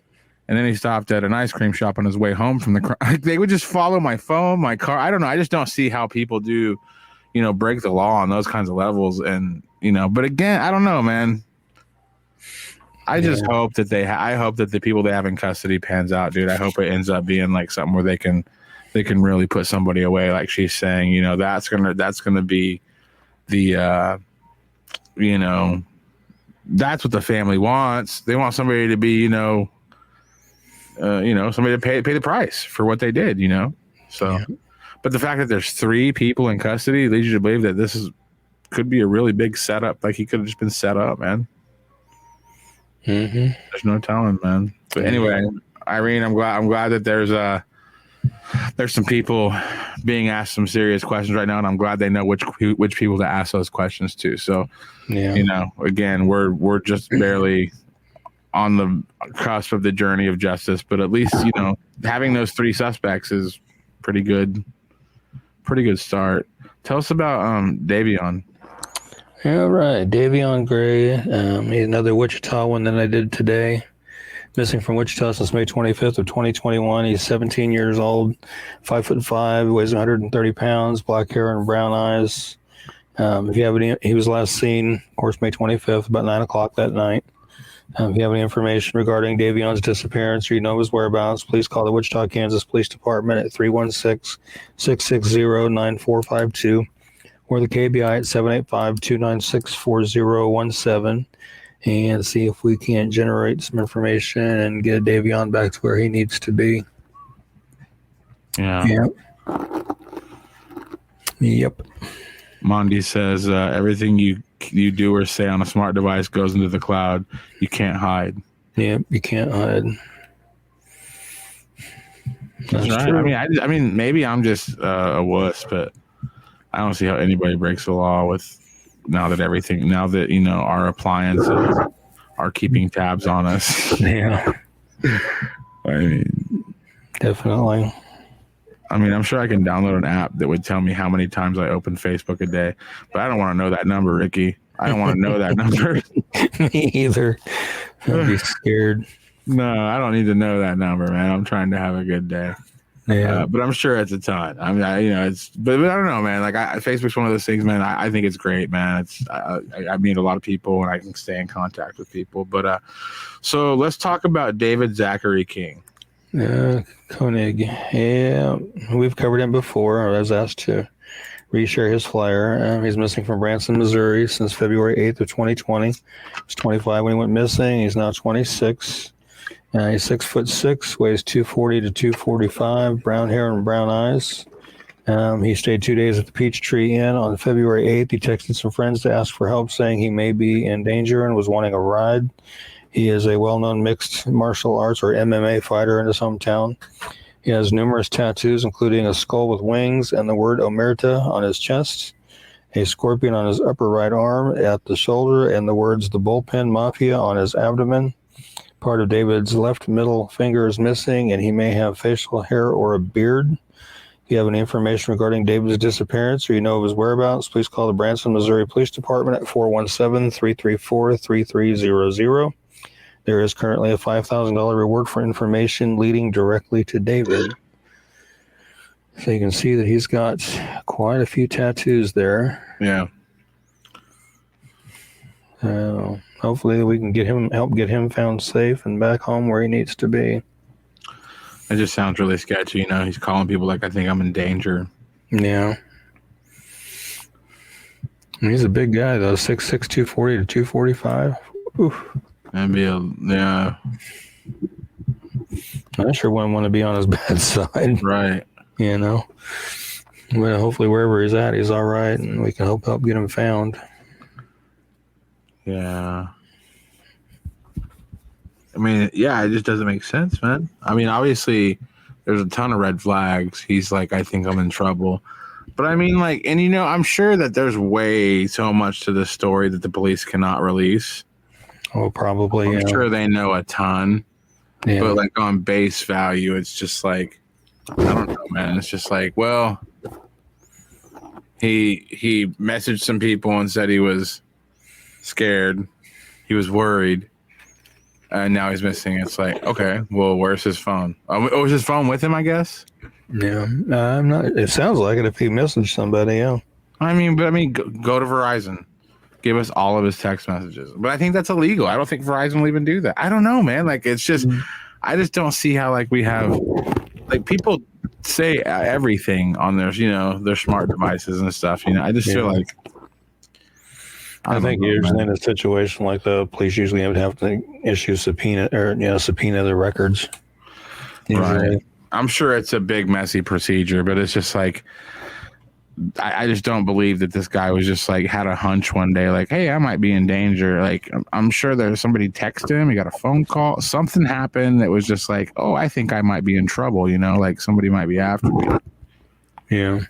And then he stopped at an ice cream shop on his way home from the crime. They would just follow my phone, my car. I don't know. I just don't see how people do, break the law on those kinds of levels. And, but again, I don't know, man. I just hope that I hope that the people they have in custody pans out, dude. I hope it ends up being like something where they can really put somebody away. Like she's saying, that's going to be the, that's what the family wants. They want somebody to be, somebody to pay the price for what they did, So, yeah. But the fact that there's 3 people in custody leads you to believe that this could be a really big setup. Like he could have just been set up, man. Mm-hmm. There's no telling, man. But anyway, Irene, I'm glad that there's some people being asked some serious questions right now, and I'm glad they know which people to ask those questions to. So, again, we're just barely on the cusp of the journey of justice, but at least, you know, having those 3 suspects is pretty good start. Tell us about Daviaun. Yeah, right. Daviaun Gray. He's another Wichita one that I did today. Missing from Wichita since May 25th of 2021. He's 17 years old, 5'5", weighs 130 pounds, black hair and brown eyes. If you have any, he was last seen, of course, May 25th, about 9 o'clock that night. If you have any information regarding Daviaun's disappearance or you know his whereabouts, please call the Wichita, Kansas Police Department at 316-660-9452 or the KBI at 785-296-4017 and see if we can't generate some information and get Daviaun back to where he needs to be. Yeah. Yep. Mondi says everything you do or say on a smart device goes into the cloud. You can't hide. Yep, you can't hide. That's right. true. I mean, maybe I'm just a wuss, but I don't see how anybody breaks the law with now that you know our appliances are keeping tabs on us. Yeah. I mean, definitely. I mean, I'm sure I can download an app that would tell me how many times I open Facebook a day, but I don't want to know that number, Ricky. I don't want to know that number. Me either. I'd be scared. No, I don't need to know that number, man. I'm trying to have a good day. Yeah. But I'm sure it's a ton. I mean, but I don't know, man. Like, Facebook's one of those things, man. I think it's great, man. I meet a lot of people and I can stay in contact with people. But so let's talk about David Zachary King. Koenig. Yeah, we've covered him before. I was asked to reshare his flyer. He's missing from Branson, Missouri since February 8th of 2020. He was 25 when he went missing. He's now 26. He's 6'6", weighs 240 to 245, brown hair and brown eyes. He stayed 2 days at the Peachtree Inn on February 8th. He texted some friends to ask for help, saying he may be in danger and was wanting a ride. He is a well-known mixed martial arts or MMA fighter in his hometown. He has numerous tattoos, including a skull with wings and the word Omerta on his chest, a scorpion on his upper right arm at the shoulder, and the words The Bullpen Mafia on his abdomen. Part of David's left middle finger is missing, and he may have facial hair or a beard. If you have any information regarding David's disappearance or you know of his whereabouts, please call the Branson, Missouri Police Department at 417-334-3300. There is currently a $5,000 reward for information leading directly to David. So you can see that he's got quite a few tattoos there. Yeah. Hopefully we can help get him found safe and back home where he needs to be. It just sounds really sketchy. You know, he's calling people like, I think I'm in danger. Yeah. He's a big guy, though. 6'6", 240 to 245. Oof. That'd be yeah. I sure wouldn't want to be on his bad side. Right. You know. But hopefully wherever he's at, he's all right, and we can help get him found. Yeah. I mean, yeah, it just doesn't make sense, man. I mean, obviously, there's a ton of red flags. He's like, I think I'm in trouble. But I mean, like, and you know, I'm sure that there's way so much to this story that the police cannot release. Oh, probably. I'm sure they know a ton. Yeah. But like on base value, it's just like, I don't know, man. It's just like, well, he messaged some people and said he was scared. He was worried. And now he's missing. It's like, okay, well, where's his phone? Was his phone with him, I guess? Yeah. I'm not. It sounds like it if he messaged somebody, yeah. I mean, go to Verizon. Give us all of his text messages. But I think that's illegal. I don't think Verizon will even do that. I don't know, man. Like, it's just, I just don't see how, like, we have, like, people say everything on their, you know, their smart devices and stuff. You know, I just feel like, I think usually in a situation like the police usually would have to issue subpoena the records. Usually. Right. I'm sure it's a big messy procedure, but it's just like, I just don't believe that this guy was just like had a hunch one day, like, hey, I might be in danger. Like, I'm sure there's somebody texted him. He got a phone call. Something happened that was just like, oh, I think I might be in trouble. You know, like somebody might be after me. Yeah.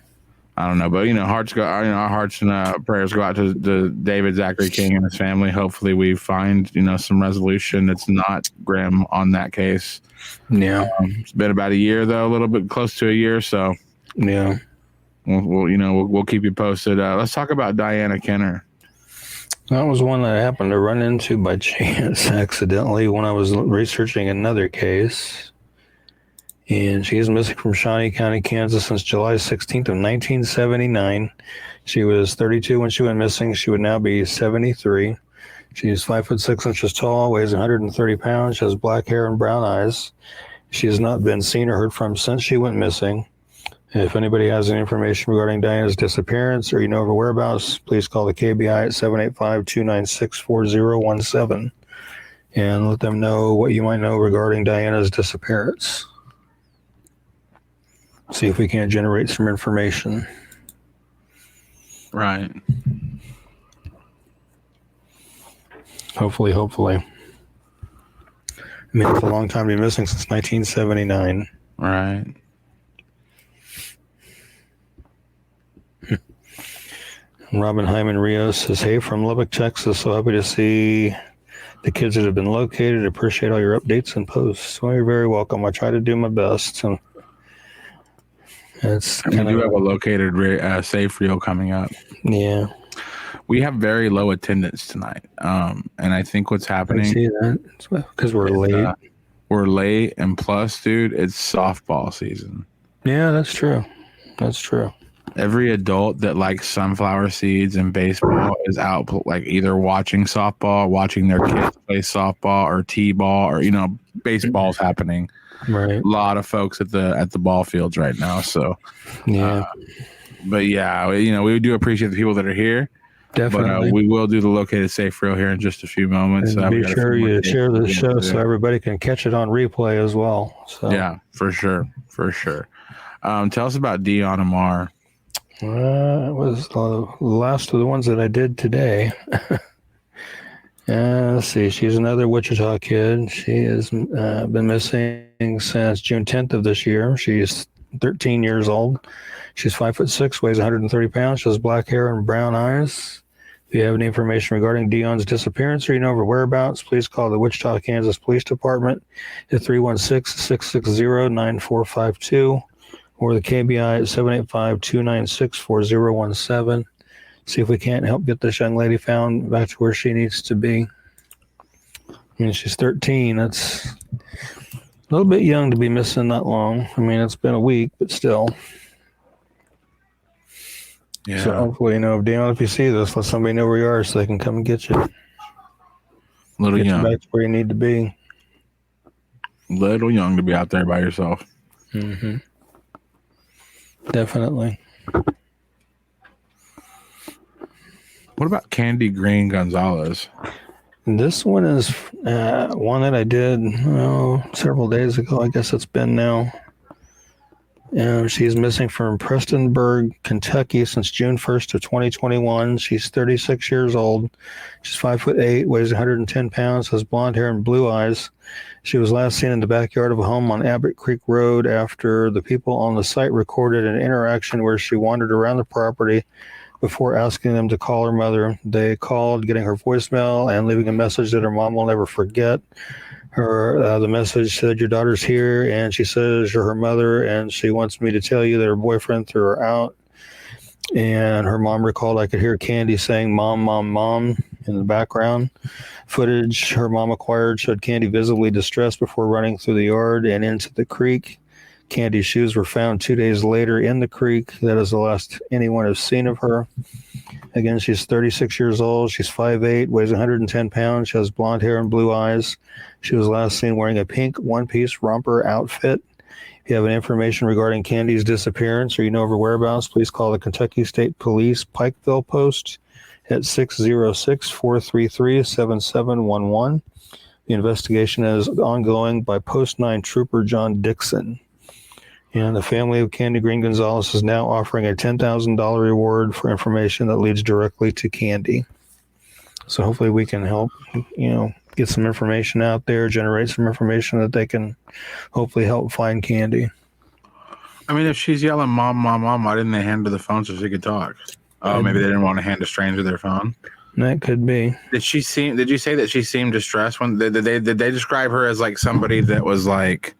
I don't know, but our hearts and prayers go out to David, Zachary King, and his family. Hopefully, we find some resolution that's not grim on that case. Yeah, it's been about a year though, a little bit close to a year. So yeah, we'll keep you posted. Let's talk about Diana Kenner. that was one that I happened to run into by chance accidentally when I was researching another case. And she is missing from Shawnee County, Kansas since July 16th of 1979. She was 32 when she went missing. She would now be 73. She is 5'6" tall, weighs 130 pounds, she has black hair and brown eyes. She has not been seen or heard from since she went missing. If anybody has any information regarding Diana's disappearance or her whereabouts, please call the KBI at 785-296-4017 and let them know what you might know regarding Diana's disappearance. See if we can't generate some information. Right. Hopefully. I mean, it's a long time to be missing since 1979. Right. Robin Hyman Rios says, hey, from Lubbock, Texas. So happy to see the kids that have been located. Appreciate all your updates and posts. Well, you're very welcome. I try to do my best. And we do have a located safe reel coming up. Yeah. We have very low attendance tonight. And I think what's happening. I see that. It's because we're late. We're late. And plus, dude, it's softball season. Yeah, that's true. That's true. Every adult that likes sunflower seeds and baseball is out, like either watching softball, watching their kids play softball or t-ball, or baseball's happening. Right. A lot of folks at the ball fields right now. So yeah. But yeah, we do appreciate the people that are here. Definitely. But we will do the located safe reel here in just a few moments. And be sure you share the show so everybody can catch it on replay as well. So yeah, for sure. Tell us about Dion M Armour. It was the last of the ones that I did today. Let's see. She's another Wichita kid. She has been missing since June 10th of this year. She's 13 years old. She's 5'6", weighs 130 pounds. She has black hair and brown eyes. If you have any information regarding Dion's disappearance or her whereabouts, please call the Wichita, Kansas Police Department at 316-660-9452 or the KBI at 785-296-4017. See if we can't help get this young lady found back to where she needs to be. I mean, she's 13. That's a little bit young to be missing that long. I mean, it's been a week, but still. Yeah. So hopefully, Dion, if you see this, let somebody know where you are so they can come and get you. Little get young. You back to where you need to be. Little young to be out there by yourself. Mm-hmm. Definitely. What about Kandi Green Gonzalez? This one is one that I did several days ago. I guess it's been now. She's missing from Prestonburg, Kentucky since June 1st of 2021. She's 36 years old. She's 5'8", weighs 110 pounds, has blonde hair and blue eyes. She was last seen in the backyard of a home on Abbott Creek Road after the people on the site recorded an interaction where she wandered around the property before asking them to call her mother. They called, getting her voicemail and leaving a message that her mom will never forget. The message said, your daughter's here, and she says you're her mother, and she wants me to tell you that her boyfriend threw her out. And her mom recalled I could hear Kandi saying, Mom, Mom, Mom, in the background. Footage her mom acquired showed Kandi visibly distressed before running through the yard and into the creek. Kandi's shoes were found 2 days later in the creek. That is the last anyone has seen of her. Again, she's 36 years old. She's 5'8", weighs 110 pounds. She has blonde hair and blue eyes. She was last seen wearing a pink one-piece romper outfit. If you have any information regarding Kandi's disappearance or you know of her whereabouts, please call the Kentucky State Police Pikeville Post at 606-433-7711. The investigation is ongoing by Post 9 Trooper John Dixon. And the family of Kandi Green Gonzalez is now offering a $10,000 reward for information that leads directly to Kandi. So hopefully we can help, get some information out there, generate some information that they can hopefully help find Kandi. I mean, if she's yelling "mom, mom, mom," why didn't they hand her the phone so she could talk? Oh, maybe they didn't want to hand a stranger their phone. That could be. Did you say that she seemed distressed when did they describe her as like somebody that was like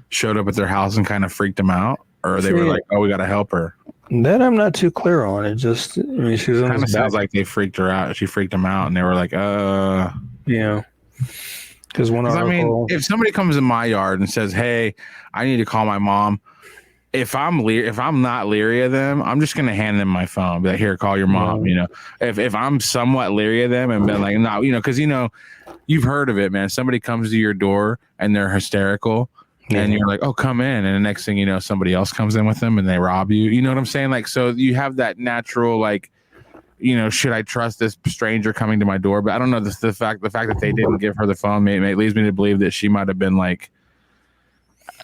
showed up at their house and kind of freaked them out, or they were like, "Oh, we got to help her"? That I'm not too clear on. It just, I mean, she was on Kind of his sounds back. like they freaked her out. She freaked them out, and they were like, Yeah. Because one I mean, article, if somebody comes in my yard and says, "Hey, I need to call my mom," if I'm not leery of them, I'm just gonna hand them my phone. Be like, "Here, call your mom." You know, if I'm somewhat leery of them and been like, "No," you know, because you've heard of it, man. Somebody comes to your door and they're hysterical, and you're like, "Oh, come in," and the next thing you know, somebody else comes in with them and they rob you. You know what I'm saying? Like, so you have that natural like. Should I trust this stranger coming to my door? But I don't know the fact that they didn't give her the phone leads me to believe that she might have been like,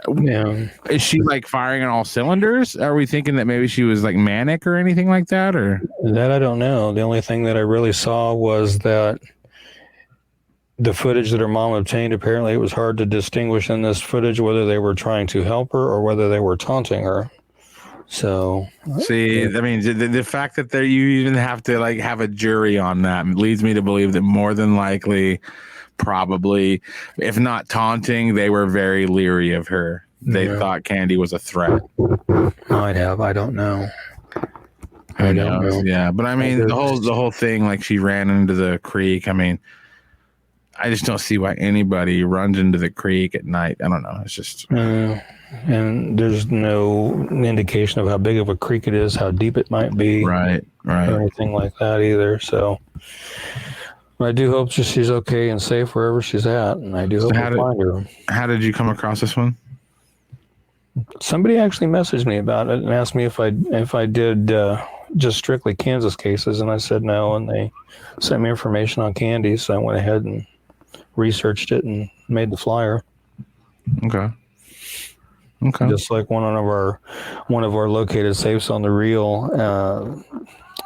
is she like firing on all cylinders? Are we thinking that maybe she was like manic or anything like that? Or that I don't know. The only thing that I really saw was that the footage that her mom obtained, apparently it was hard to distinguish in this footage whether they were trying to help her or whether they were taunting her. So see, I mean, the fact that you even have to like have a jury on that leads me to believe that more than likely, probably, if not taunting, they were very leery of her. They thought Kandi was a threat. Might have. I don't know. I don't know. Yeah, but I mean, the whole thing, like she ran into the creek. I mean, I just don't see why anybody runs into the creek at night. I don't know. It's just. And there's no indication of how big of a creek it is, how deep it might be, right, or anything like that either. So I do hope she's okay and safe wherever she's at, and I do hope to find her. How did you come across this one? Somebody actually messaged me about it and asked me if I did just strictly Kansas cases, and I said no, and they sent me information on Kandi, so I went ahead and researched it and made the flyer. Okay. Just like one of our located safes on the reel.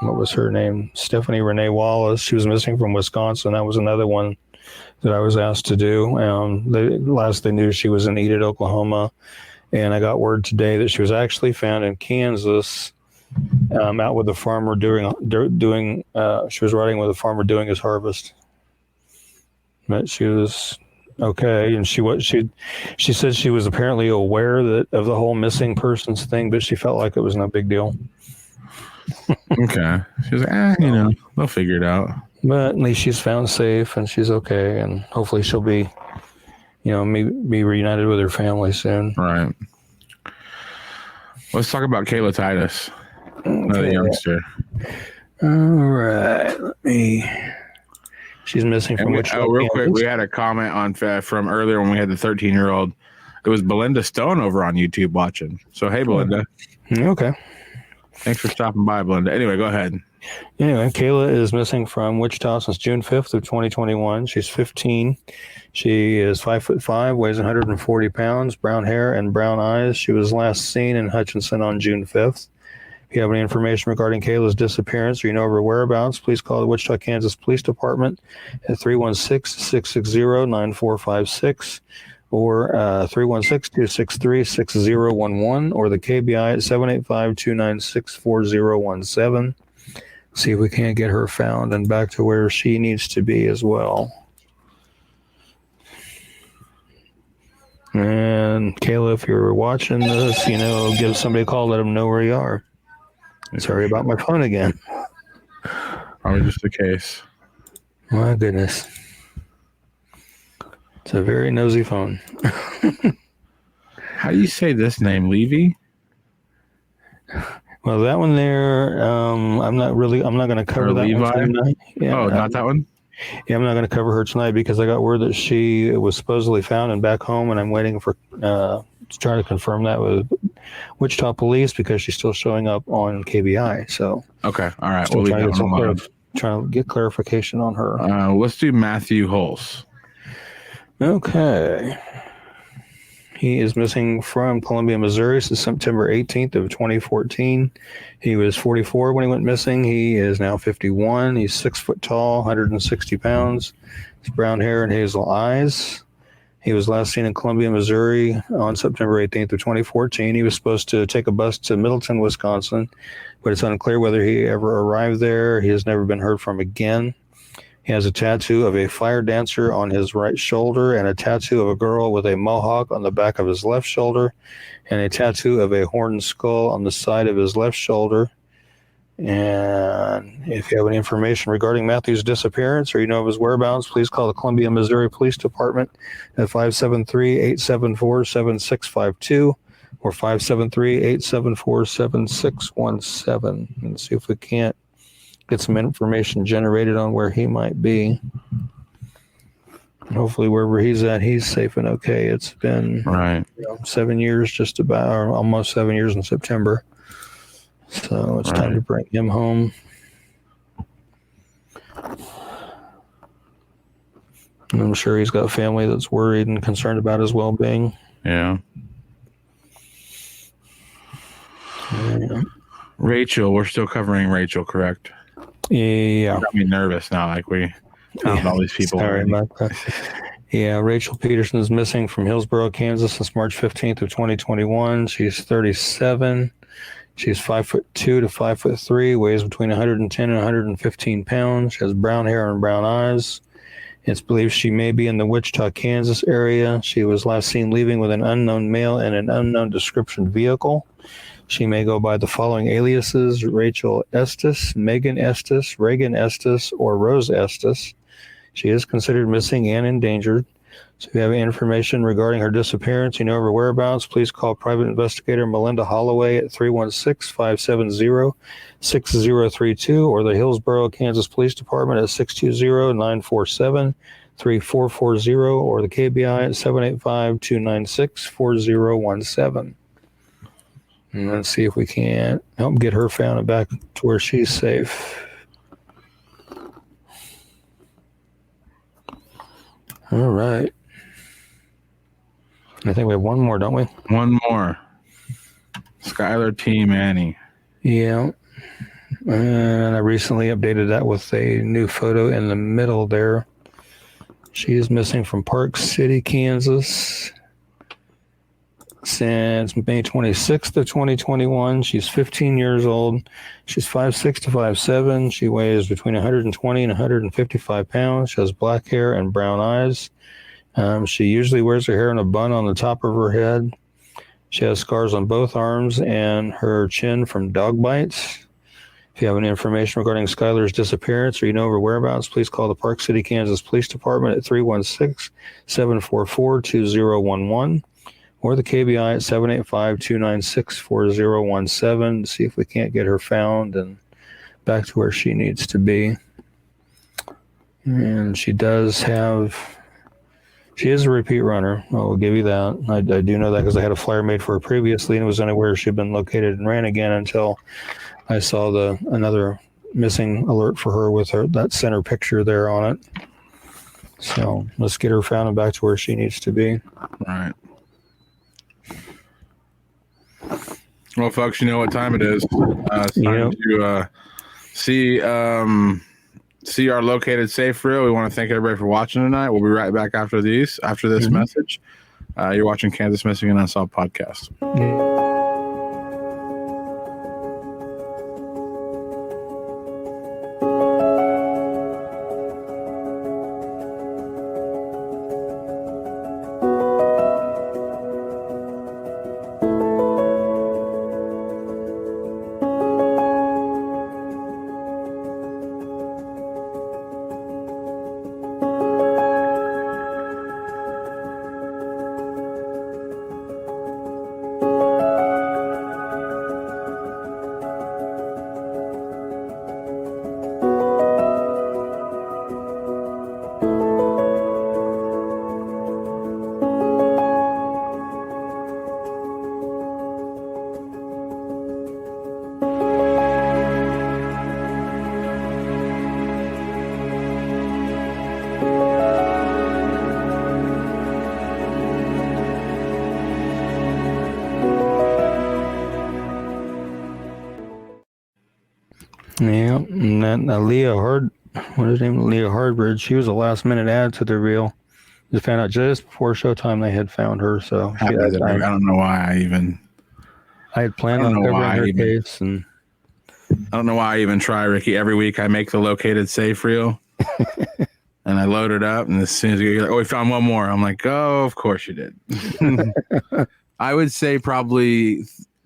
What was her name? Stephanie Renee Wallace. She was missing from Wisconsin. That was another one that I was asked to do. Last they knew, she was in Enid, Oklahoma, and I got word today that she was actually found in Kansas, out with a farmer doing. She was riding with a farmer doing his harvest. But she was. Okay, and she said she was apparently aware of the whole missing persons thing, but she felt like it was no big deal. Okay, she was like, they'll figure it out. But at least she's found safe and she's okay, and hopefully she'll be, be reunited with her family soon. Right. Let's talk about Kayla Titus, another youngster. All right, She's missing from real quick, we had a comment on from earlier when we had the 13-year-old. It was Belinda Stone over on YouTube watching. So, hey, Belinda. Okay. Thanks for stopping by, Belinda. Anyway, go ahead. Anyway, Kayla is missing from Wichita since June 5th of 2021. She's 15. She is 5'5", weighs 140 pounds, brown hair and brown eyes. She was last seen in Hutchinson on June 5th. If you have any information regarding Kayla's disappearance or you know of her whereabouts, please call the Wichita, Kansas Police Department at 316-660-9456 or 316-263-6011 or the KBI at 785-296-4017. See if we can't get her found and back to where she needs to be as well. And Kayla, if you're watching this, give somebody a call, let them know where you are. Sorry about my phone again. Probably just the case. My goodness. It's a very nosy phone. How do you say this name, Lyvi? Well, that one there, I'm not going to cover that Lyvi? one tonight. Yeah, not that one? Yeah, I'm not going to cover her tonight because I got word that she was supposedly found and back home, and I'm waiting for to try to confirm that with Wichita Police because she's still showing up on KBI. So okay, all right, we'll trying to get clarification on her. Let's do Matthew Hulse. Okay. He is missing from Columbia, Missouri since September 18th of 2014. He was 44 when he went missing. He is now 51. He's 6 foot tall, 160 pounds. His brown hair and hazel eyes. He was last seen in Columbia, Missouri on September 18th of 2014. He was supposed to take a bus to Middleton, Wisconsin, but it's unclear whether he ever arrived there. He has never been heard from again. He has a tattoo of a fire dancer on his right shoulder and a tattoo of a girl with a mohawk on the back of his left shoulder and a tattoo of a horned skull on the side of his left shoulder. And if you have any information regarding Matthew's disappearance or you know of his whereabouts, please call the Columbia, Missouri Police Department at 573-874-7652 or 573-874-7617 and see if we can't get some information generated on where he might be. Hopefully wherever he's at, he's safe and okay. It's been 7 years, just about, or almost 7 years in September. So it's time to bring him home. And I'm sure he's got a family that's worried and concerned about his well-being. Yeah. Rachael, we're still covering Rachael, correct? Yeah. It got me nervous now, like we found all these people. Sorry about that. Yeah, Rachael Peterson is missing from Hillsboro, Kansas since March 15th of 2021. She's 37. She's 5'2" to 5'3", weighs between 110 and 115 pounds. She has brown hair and brown eyes. It's believed she may be in the Wichita, Kansas area. She was last seen leaving with an unknown male in an unknown description vehicle. She may go by the following aliases: Rachel Estes, Meghan Estes, Reagan Estes, or Rose Estes. She is considered missing and endangered. So if you have any information regarding her disappearance, you know her whereabouts, please call private investigator Melinda Holloway at 316-570-6032 or the Hillsboro, Kansas Police Department at 620-947-3440 or the KBI at 785-296-4017. And let's see if we can't help get her found and back to where she's safe. All right. I think we have one more, don't we? One more. Skylar T Mannie. Yeah. And I recently updated that with a new photo in the middle there. She is missing from Park City, Kansas since May 26th of 2021. She's 15 years old. She's 5'6" to 5'7". She weighs between 120 and 155 pounds. She has black hair and brown eyes. She usually wears her hair in a bun on the top of her head. She has scars on both arms and her chin from dog bites. If you have any information regarding Skylar's disappearance or you know her whereabouts, please call the Park City, Kansas Police Department at 316-744-2011 or the KBI at 785-296-4017 to see if we can't get her found and back to where she needs to be. And she is a repeat runner. I will give you that. I do know that because I had a flyer made for her previously and it was anywhere she'd been located and ran again until I saw another missing alert for her with that center picture there on it. So let's get her found and back to where she needs to be. All right. Well, folks, you know what time it is. It's time to see our located safe reel. We want to thank everybody for watching tonight. We'll be right back after this message. You're watching Kansas Missing and Unsolved podcast. Yeah, and that Aaliyah Hardridge, she was a last minute add to the reel. Just found out just before showtime they had found her. So I don't know why I had planned on covering her case, and I don't know why I even try, Ricky. Every week I make the located safe reel, and I load it up, and as soon as you're like, "Oh, we found one more," I'm like, "Oh, of course you did." I would say probably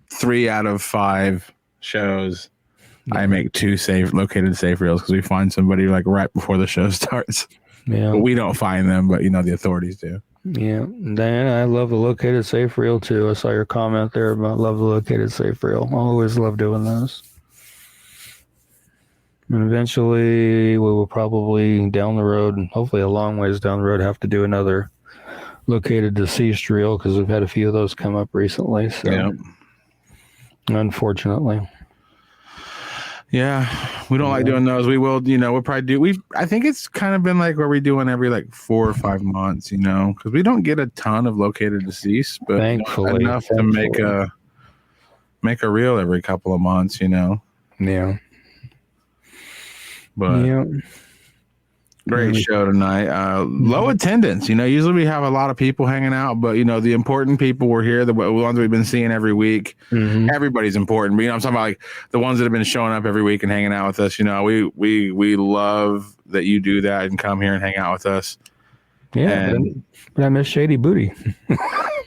3 out of 5 shows I make 2 located safe reels because we find somebody like right before the show starts. Yeah, but we don't find them, but the authorities do. Yeah, Diana, I love the located safe reel too. I saw your comment there about love the located safe reel. I always love doing those. And eventually, we will probably down the road, and hopefully a long ways down the road, have to do another located deceased reel because we've had a few of those come up recently. So, unfortunately. Yeah, we don't like doing those. We will, we'll probably do. I think it's kind of been like where we do one every like 4 or 5 months, because we don't get a ton of located deceased, but thankfully, enough to make a reel every couple of months, Yeah. But great show tonight. Low attendance. Usually we have a lot of people hanging out, but the important people were here. The ones we've been seeing every week. Everybody's important. But I'm talking about like the ones that have been showing up every week and hanging out with us. We love that you do that and come here and hang out with us. Yeah, but I miss Shady Booty.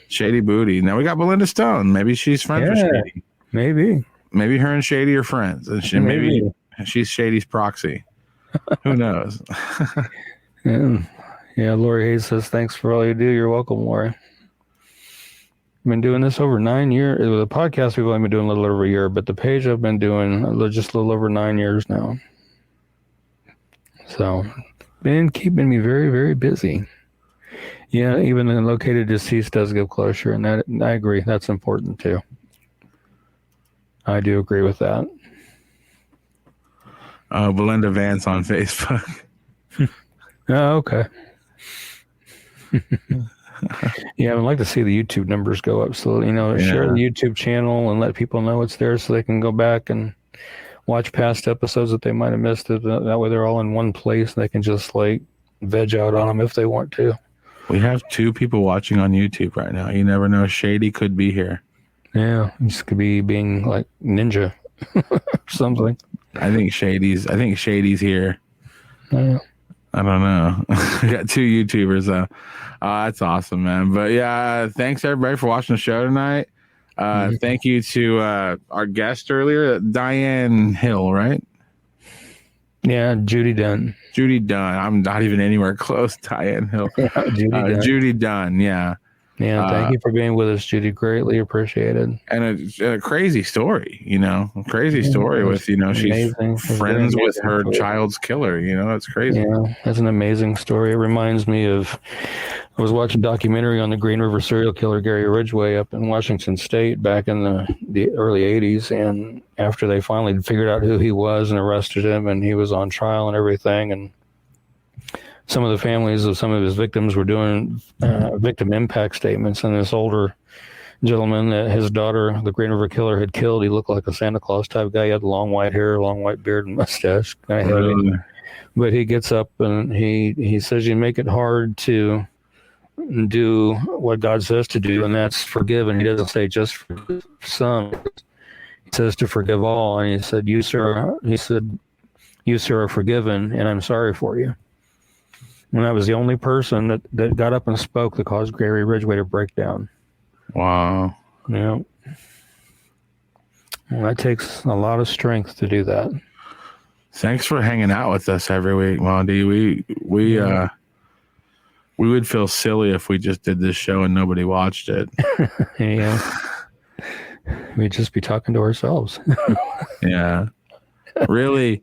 Shady Booty. Now we got Belinda Stone. Maybe she's friends with Shady. Maybe her and Shady are friends, and maybe she's Shady's proxy. Who knows? Yeah, Lori Hayes says, thanks for all you do. You're welcome, Lori. I've been doing this over 9 years. The podcast we've only been doing a little over a year, but the page I've been doing just a little over 9 years now. So, been keeping me very, very busy. Yeah, even the located deceased does give closure, and that I agree. That's important too. I do agree with that. Belinda Vance on Facebook. Oh, okay. Yeah, I'd like to see the YouTube numbers go up. So, share the YouTube channel and let people know it's there so they can go back and watch past episodes that they might have missed. That way they're all in one place and they can just like veg out on them if they want to. We have 2 people watching on YouTube right now. You never know. Shady could be here. Yeah, this could be being like ninja or something. I think Shady's here. Yeah. I don't know. We got 2 YouTubers though. That's awesome, man. But yeah, thanks everybody for watching the show tonight. Thank you to our guest earlier, Diane Hill, right? Yeah, Judy Dunn. I'm not even anywhere close. Diane Hill. Judy Dunn. Yeah. Yeah, thank you for being with us, Judy. Greatly appreciated. And a crazy story, story with, she's friends with her child's killer. That's crazy. Yeah, that's an amazing story. It reminds me of, I was watching a documentary on the Green River serial killer, Gary Ridgway, up in Washington State back in the early 80s. And after they finally figured out who he was and arrested him, and he was on trial and everything, and some of the families of some of his victims were doing victim impact statements, and this older gentleman that his daughter, the Green River killer, had killed, he looked like a Santa Claus type guy. He had long white hair, long white beard, and mustache. Kind of heavy. But he gets up and he says, you make it hard to do what God says to do, and that's forgive. And he doesn't say just forgive some. He says to forgive all. And he said, you, sir, are forgiven, and I'm sorry for you. And that was the only person that got up and spoke that caused Gary Ridgway to break down. Wow. Yeah. Well, that takes a lot of strength to do that. Thanks for hanging out with us every week, Mondi. We would feel silly if we just did this show and nobody watched it. Yeah. We'd just be talking to ourselves. Yeah. Really,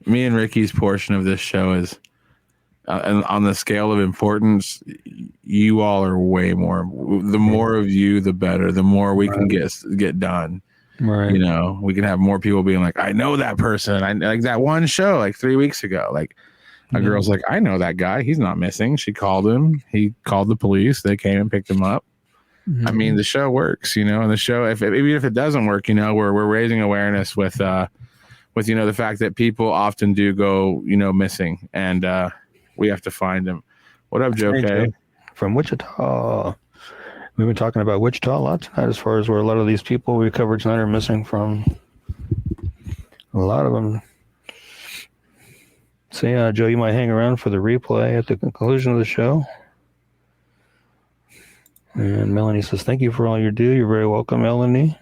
me and Ricky's portion of this show is, and on the scale of importance, you all are way more. The more of you, the better. The more we can get done. Right. We can have more people being like, I know that person. I like that one show like 3 weeks ago. Like a girl's like, I know that guy. He's not missing. She called him. He called the police. They came and picked him up. I mean, the show works, and the show, even if it doesn't work, we're raising awareness with the fact that people often do go, missing, and we have to find them. What up, Joe K? from Wichita. We've been talking about Wichita a lot tonight as far as where a lot of these people we covered tonight are missing from. A lot of them. So yeah, Joe, you might hang around for the replay at the conclusion of the show. And Melanie says, thank you for all you do. You're very welcome, Melanie.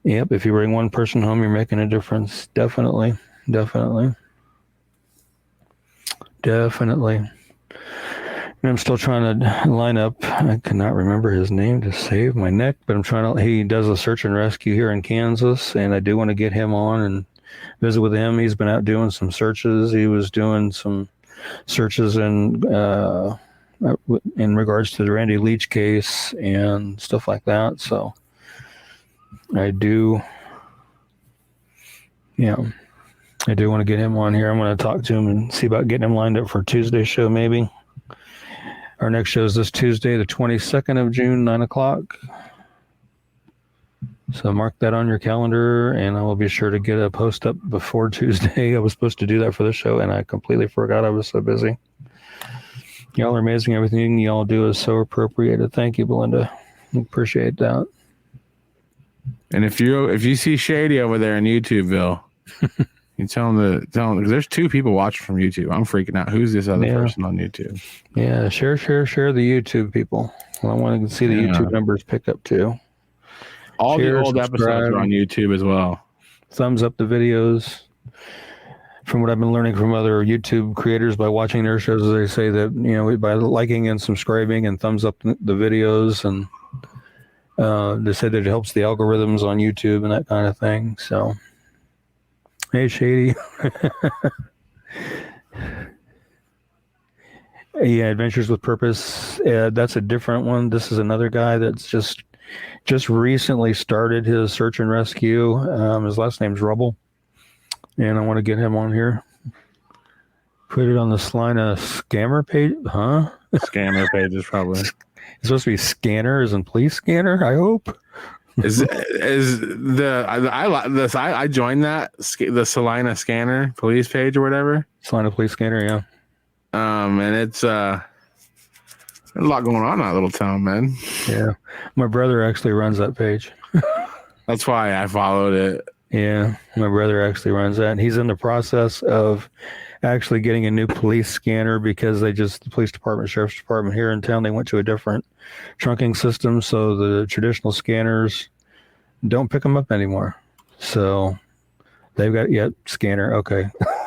Yep, if you bring one person home, you're making a difference. Definitely. And I'm still trying to line up. I cannot remember his name to save my neck, but I'm trying to. He does a search and rescue here in Kansas, and I do want to get him on and visit with him. He's been out doing some searches. He was doing some searches in regards to the Randy Leach case and stuff like that. So I do want to get him on here. I'm going to talk to him and see about getting him lined up for Tuesday's show, maybe. Our next show is this Tuesday, the 22nd of June, 9 o'clock. So mark that on your calendar, and I will be sure to get a post up before Tuesday. I was supposed to do that for the show, and I completely forgot. I was so busy. Y'all are amazing. Everything y'all do is so appropriated. Thank you, Belinda. Appreciate that. And if you see Shady over there in YouTubeville, you tell him because there's 2 people watching from YouTube. I'm freaking out. Who's this other person on YouTube? Yeah, share the YouTube, people. I want to see the YouTube numbers pick up too. All the old episodes are on YouTube as well. Thumbs up the videos. From what I've been learning from other YouTube creators by watching their shows, they say that by liking and subscribing and thumbs up the videos, and they said that it helps the algorithms on YouTube and that kind of thing. So. Hey, Shady. Yeah, Adventures with Purpose. That's a different one. This is another guy that's just recently started his search and rescue. His last name's Rubble, and I want to get him on here. Put it on the Salina scammer page, huh? Scammer page is probably. It's supposed to be scanner, as in police scanner. I hope. I joined the Salina Scanner police page or whatever. Salina police scanner, yeah. And it's a lot going on in that little town, man. Yeah, my brother actually runs that page. That's why I followed it. Yeah, my brother actually runs that, and he's in the process of actually getting a new police scanner because the police department, sheriff's department here in town, they went to a different trunking system, so the traditional scanners don't pick them up anymore. So they've got scanner. Okay.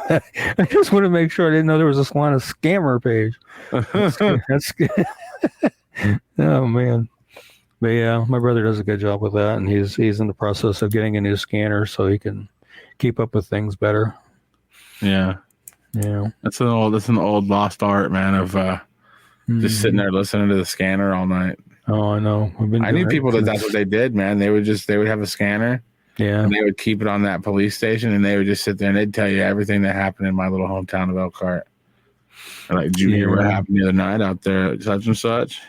I just want to make sure. I didn't know there was a Salina scammer page. That's oh man. But yeah, my brother does a good job with that, and he's in the process of getting a new scanner so he can keep up with things better. Yeah. Yeah. That's an old lost art, man, of just sitting there listening to the scanner all night. Oh, I know. I knew people that's what they did, man. They would have a scanner. Yeah. And they would keep it on that police station, and they would just sit there and they'd tell you everything that happened in my little hometown of Elkhart. Like, did you hear what happened the other night out there, such and such?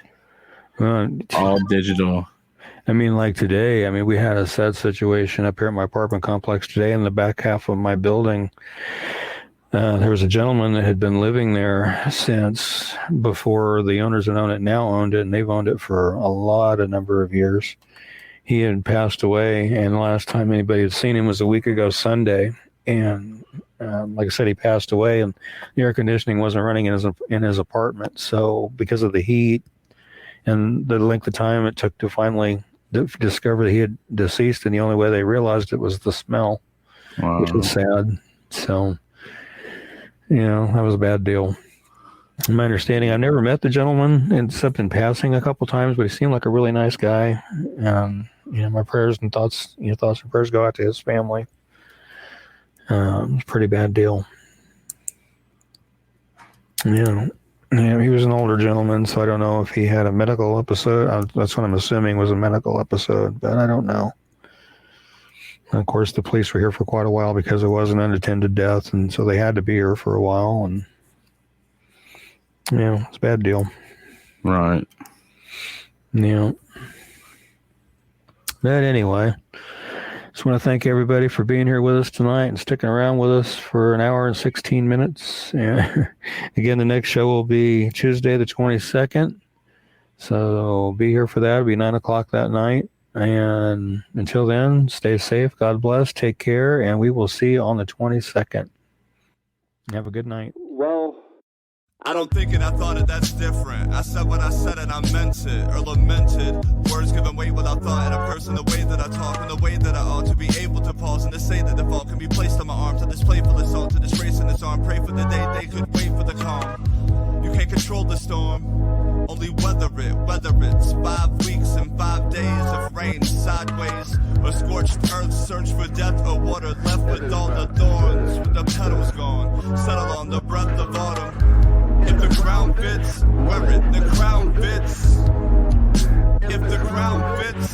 All digital. I mean, like today, we had a sad situation up here at my apartment complex today in the back half of my building. There was a gentleman that had been living there since before the owners that own it now owned it, and they've owned it for a number of years. He had passed away, and the last time anybody had seen him was a week ago Sunday. And like I said, he passed away, and the air conditioning wasn't running in his apartment. So because of the heat and the length of time it took to finally discover that he had deceased, and the only way they realized it was the smell, which was sad. So, that was a bad deal. In my understanding, I've never met the gentleman except in passing a couple times, but he seemed like a really nice guy. My prayers and thoughts and prayers go out to his family. It's a pretty bad deal. Yeah, he was an older gentleman, so I don't know if he had a medical episode. That's what I'm assuming was a medical episode, but I don't know. And of course, the police were here for quite a while because it was an unattended death, and so they had to be here for a while. And it's a bad deal. Right. Yeah. But anyway, Just want to thank everybody for being here with us tonight and sticking around with us for an hour and 16 minutes. And again, the next show will be Tuesday, the 22nd. So be here for that. It'll be 9 o'clock that night. And until then, stay safe. God bless. Take care. And we will see you on the 22nd. Have a good night. Well, I don't think it, I thought it, that's different. I said what I said and I meant it, or lamented. Words given weight without thought in a person, the way that I talk and the way that I ought to be able to pause and to say that the fault can be placed on my arm, to display for the salt, to disgrace in its arm, pray for the day they could wait for the calm. You can't control the storm, only weather it, whether it's 5 weeks and 5 days of rain sideways, or scorched earth, search for death, or water left with all the thorns, with the petals gone, settle on the breath of autumn. If the crown fits, wear it, the crown fits. If the crown fits,